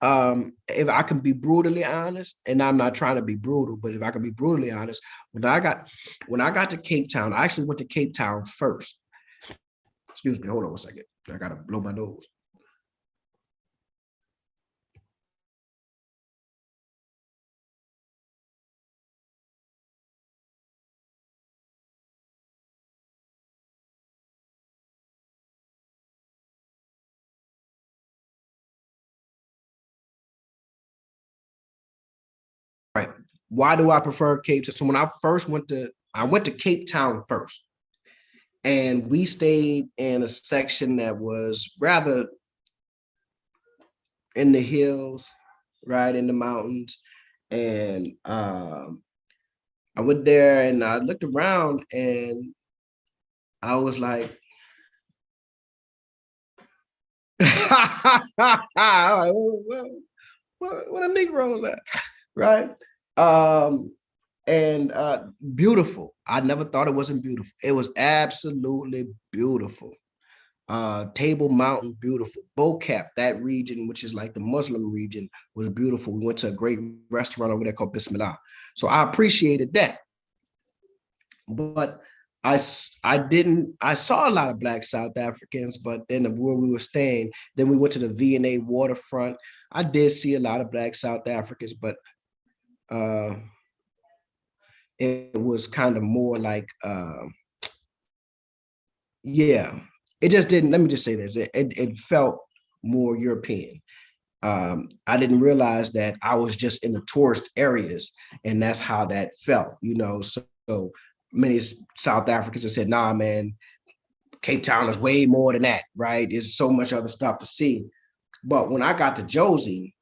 if I can be brutally honest, and I'm not trying to be brutal, but if I can be brutally honest, when I got to Cape Town, I actually went to Cape Town first. Excuse me, hold on a second. I gotta blow my nose. Right. Why do I prefer Cape Town? So when I went to Cape Town first, and we stayed in a section that was rather in the hills, right in the mountains. And I went there and I looked around and I was like, what a Negroes at, right? Um, and beautiful. I never thought it wasn't beautiful. It was absolutely beautiful. Table Mountain, beautiful. Bocap, that region, which is like the Muslim region, was beautiful. We went to a great restaurant over there called Bismillah. So I appreciated that. But I saw a lot of Black South Africans, but then where we were staying, then we went to the V&A waterfront. I did see a lot of Black South Africans, but uh, it was kind of more like, yeah, it just didn't, let me just say this, it felt more European. I didn't realize that I was just in the tourist areas, and that's how that felt, you know. So many South Africans have said, nah, man, Cape Town is way more than that, right? There's so much other stuff to see. But when I got to Josie,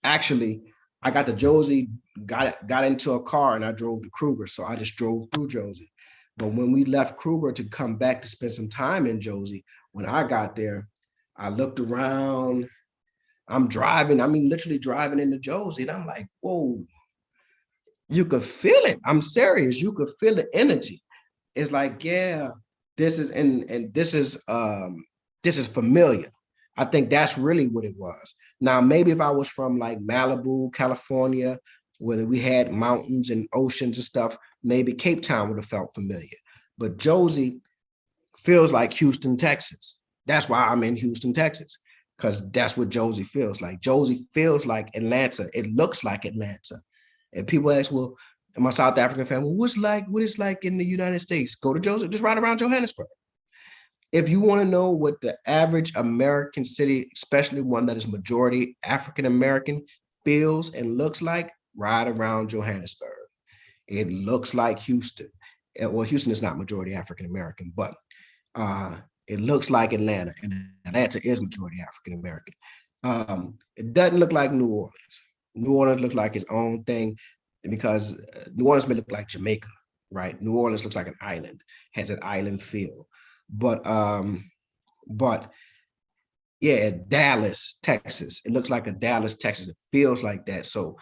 actually, I got to Josie, got into a car, and I drove to Kruger. So I just drove through Josie. But when we left Kruger to come back to spend some time in Josie, when I got there, I looked around. I'm driving, I mean, literally driving into Josie, and I'm like, whoa, you could feel it. I'm serious. You could feel the energy. It's like, yeah, this is and this is familiar. I think that's really what it was. Now, maybe if I was from like Malibu, California, where we had mountains and oceans and stuff, maybe Cape Town would have felt familiar. But Josie feels like Houston, Texas. That's why I'm in Houston, Texas, because that's what Josie feels like. Josie feels like Atlanta. It looks like Atlanta. And people ask, well, my South African family, what it's like in the United States? Go to Joseph, just ride around Johannesburg. If you want to know what the average American city, especially one that is majority African American, feels and looks like, ride around Johannesburg. It looks like Houston. Well, Houston is not majority African American, but it looks like Atlanta, and Atlanta is majority African American. It doesn't look like New Orleans. New Orleans looks like its own thing because New Orleans may look like Jamaica, right? New Orleans looks like an island, has an island feel. But yeah, Dallas, Texas. It looks like a Dallas, Texas. It feels like that. So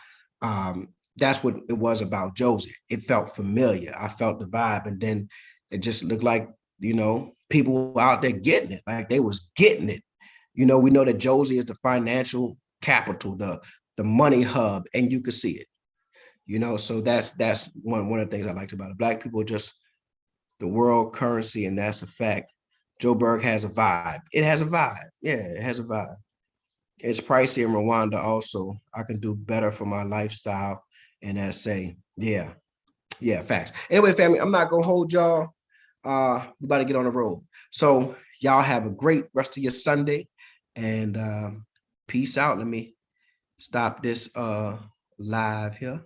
that's what it was about Josie. It felt familiar. I felt the vibe, and then it just looked like, you know, people out there getting it, like they was getting it. You know, we know that Josie is the financial capital, the money hub, and you could see it. You know, so that's one of the things I liked about it. Black people just the world currency, and that's a fact. Joburg has a vibe. It has a vibe. Yeah, it has a vibe. It's pricey in Rwanda also. I can do better for my lifestyle in SA. Yeah, yeah, facts. Anyway, family, I'm not gonna hold y'all. We about to get on the road. So y'all have a great rest of your Sunday, and peace out. Let me stop this live here.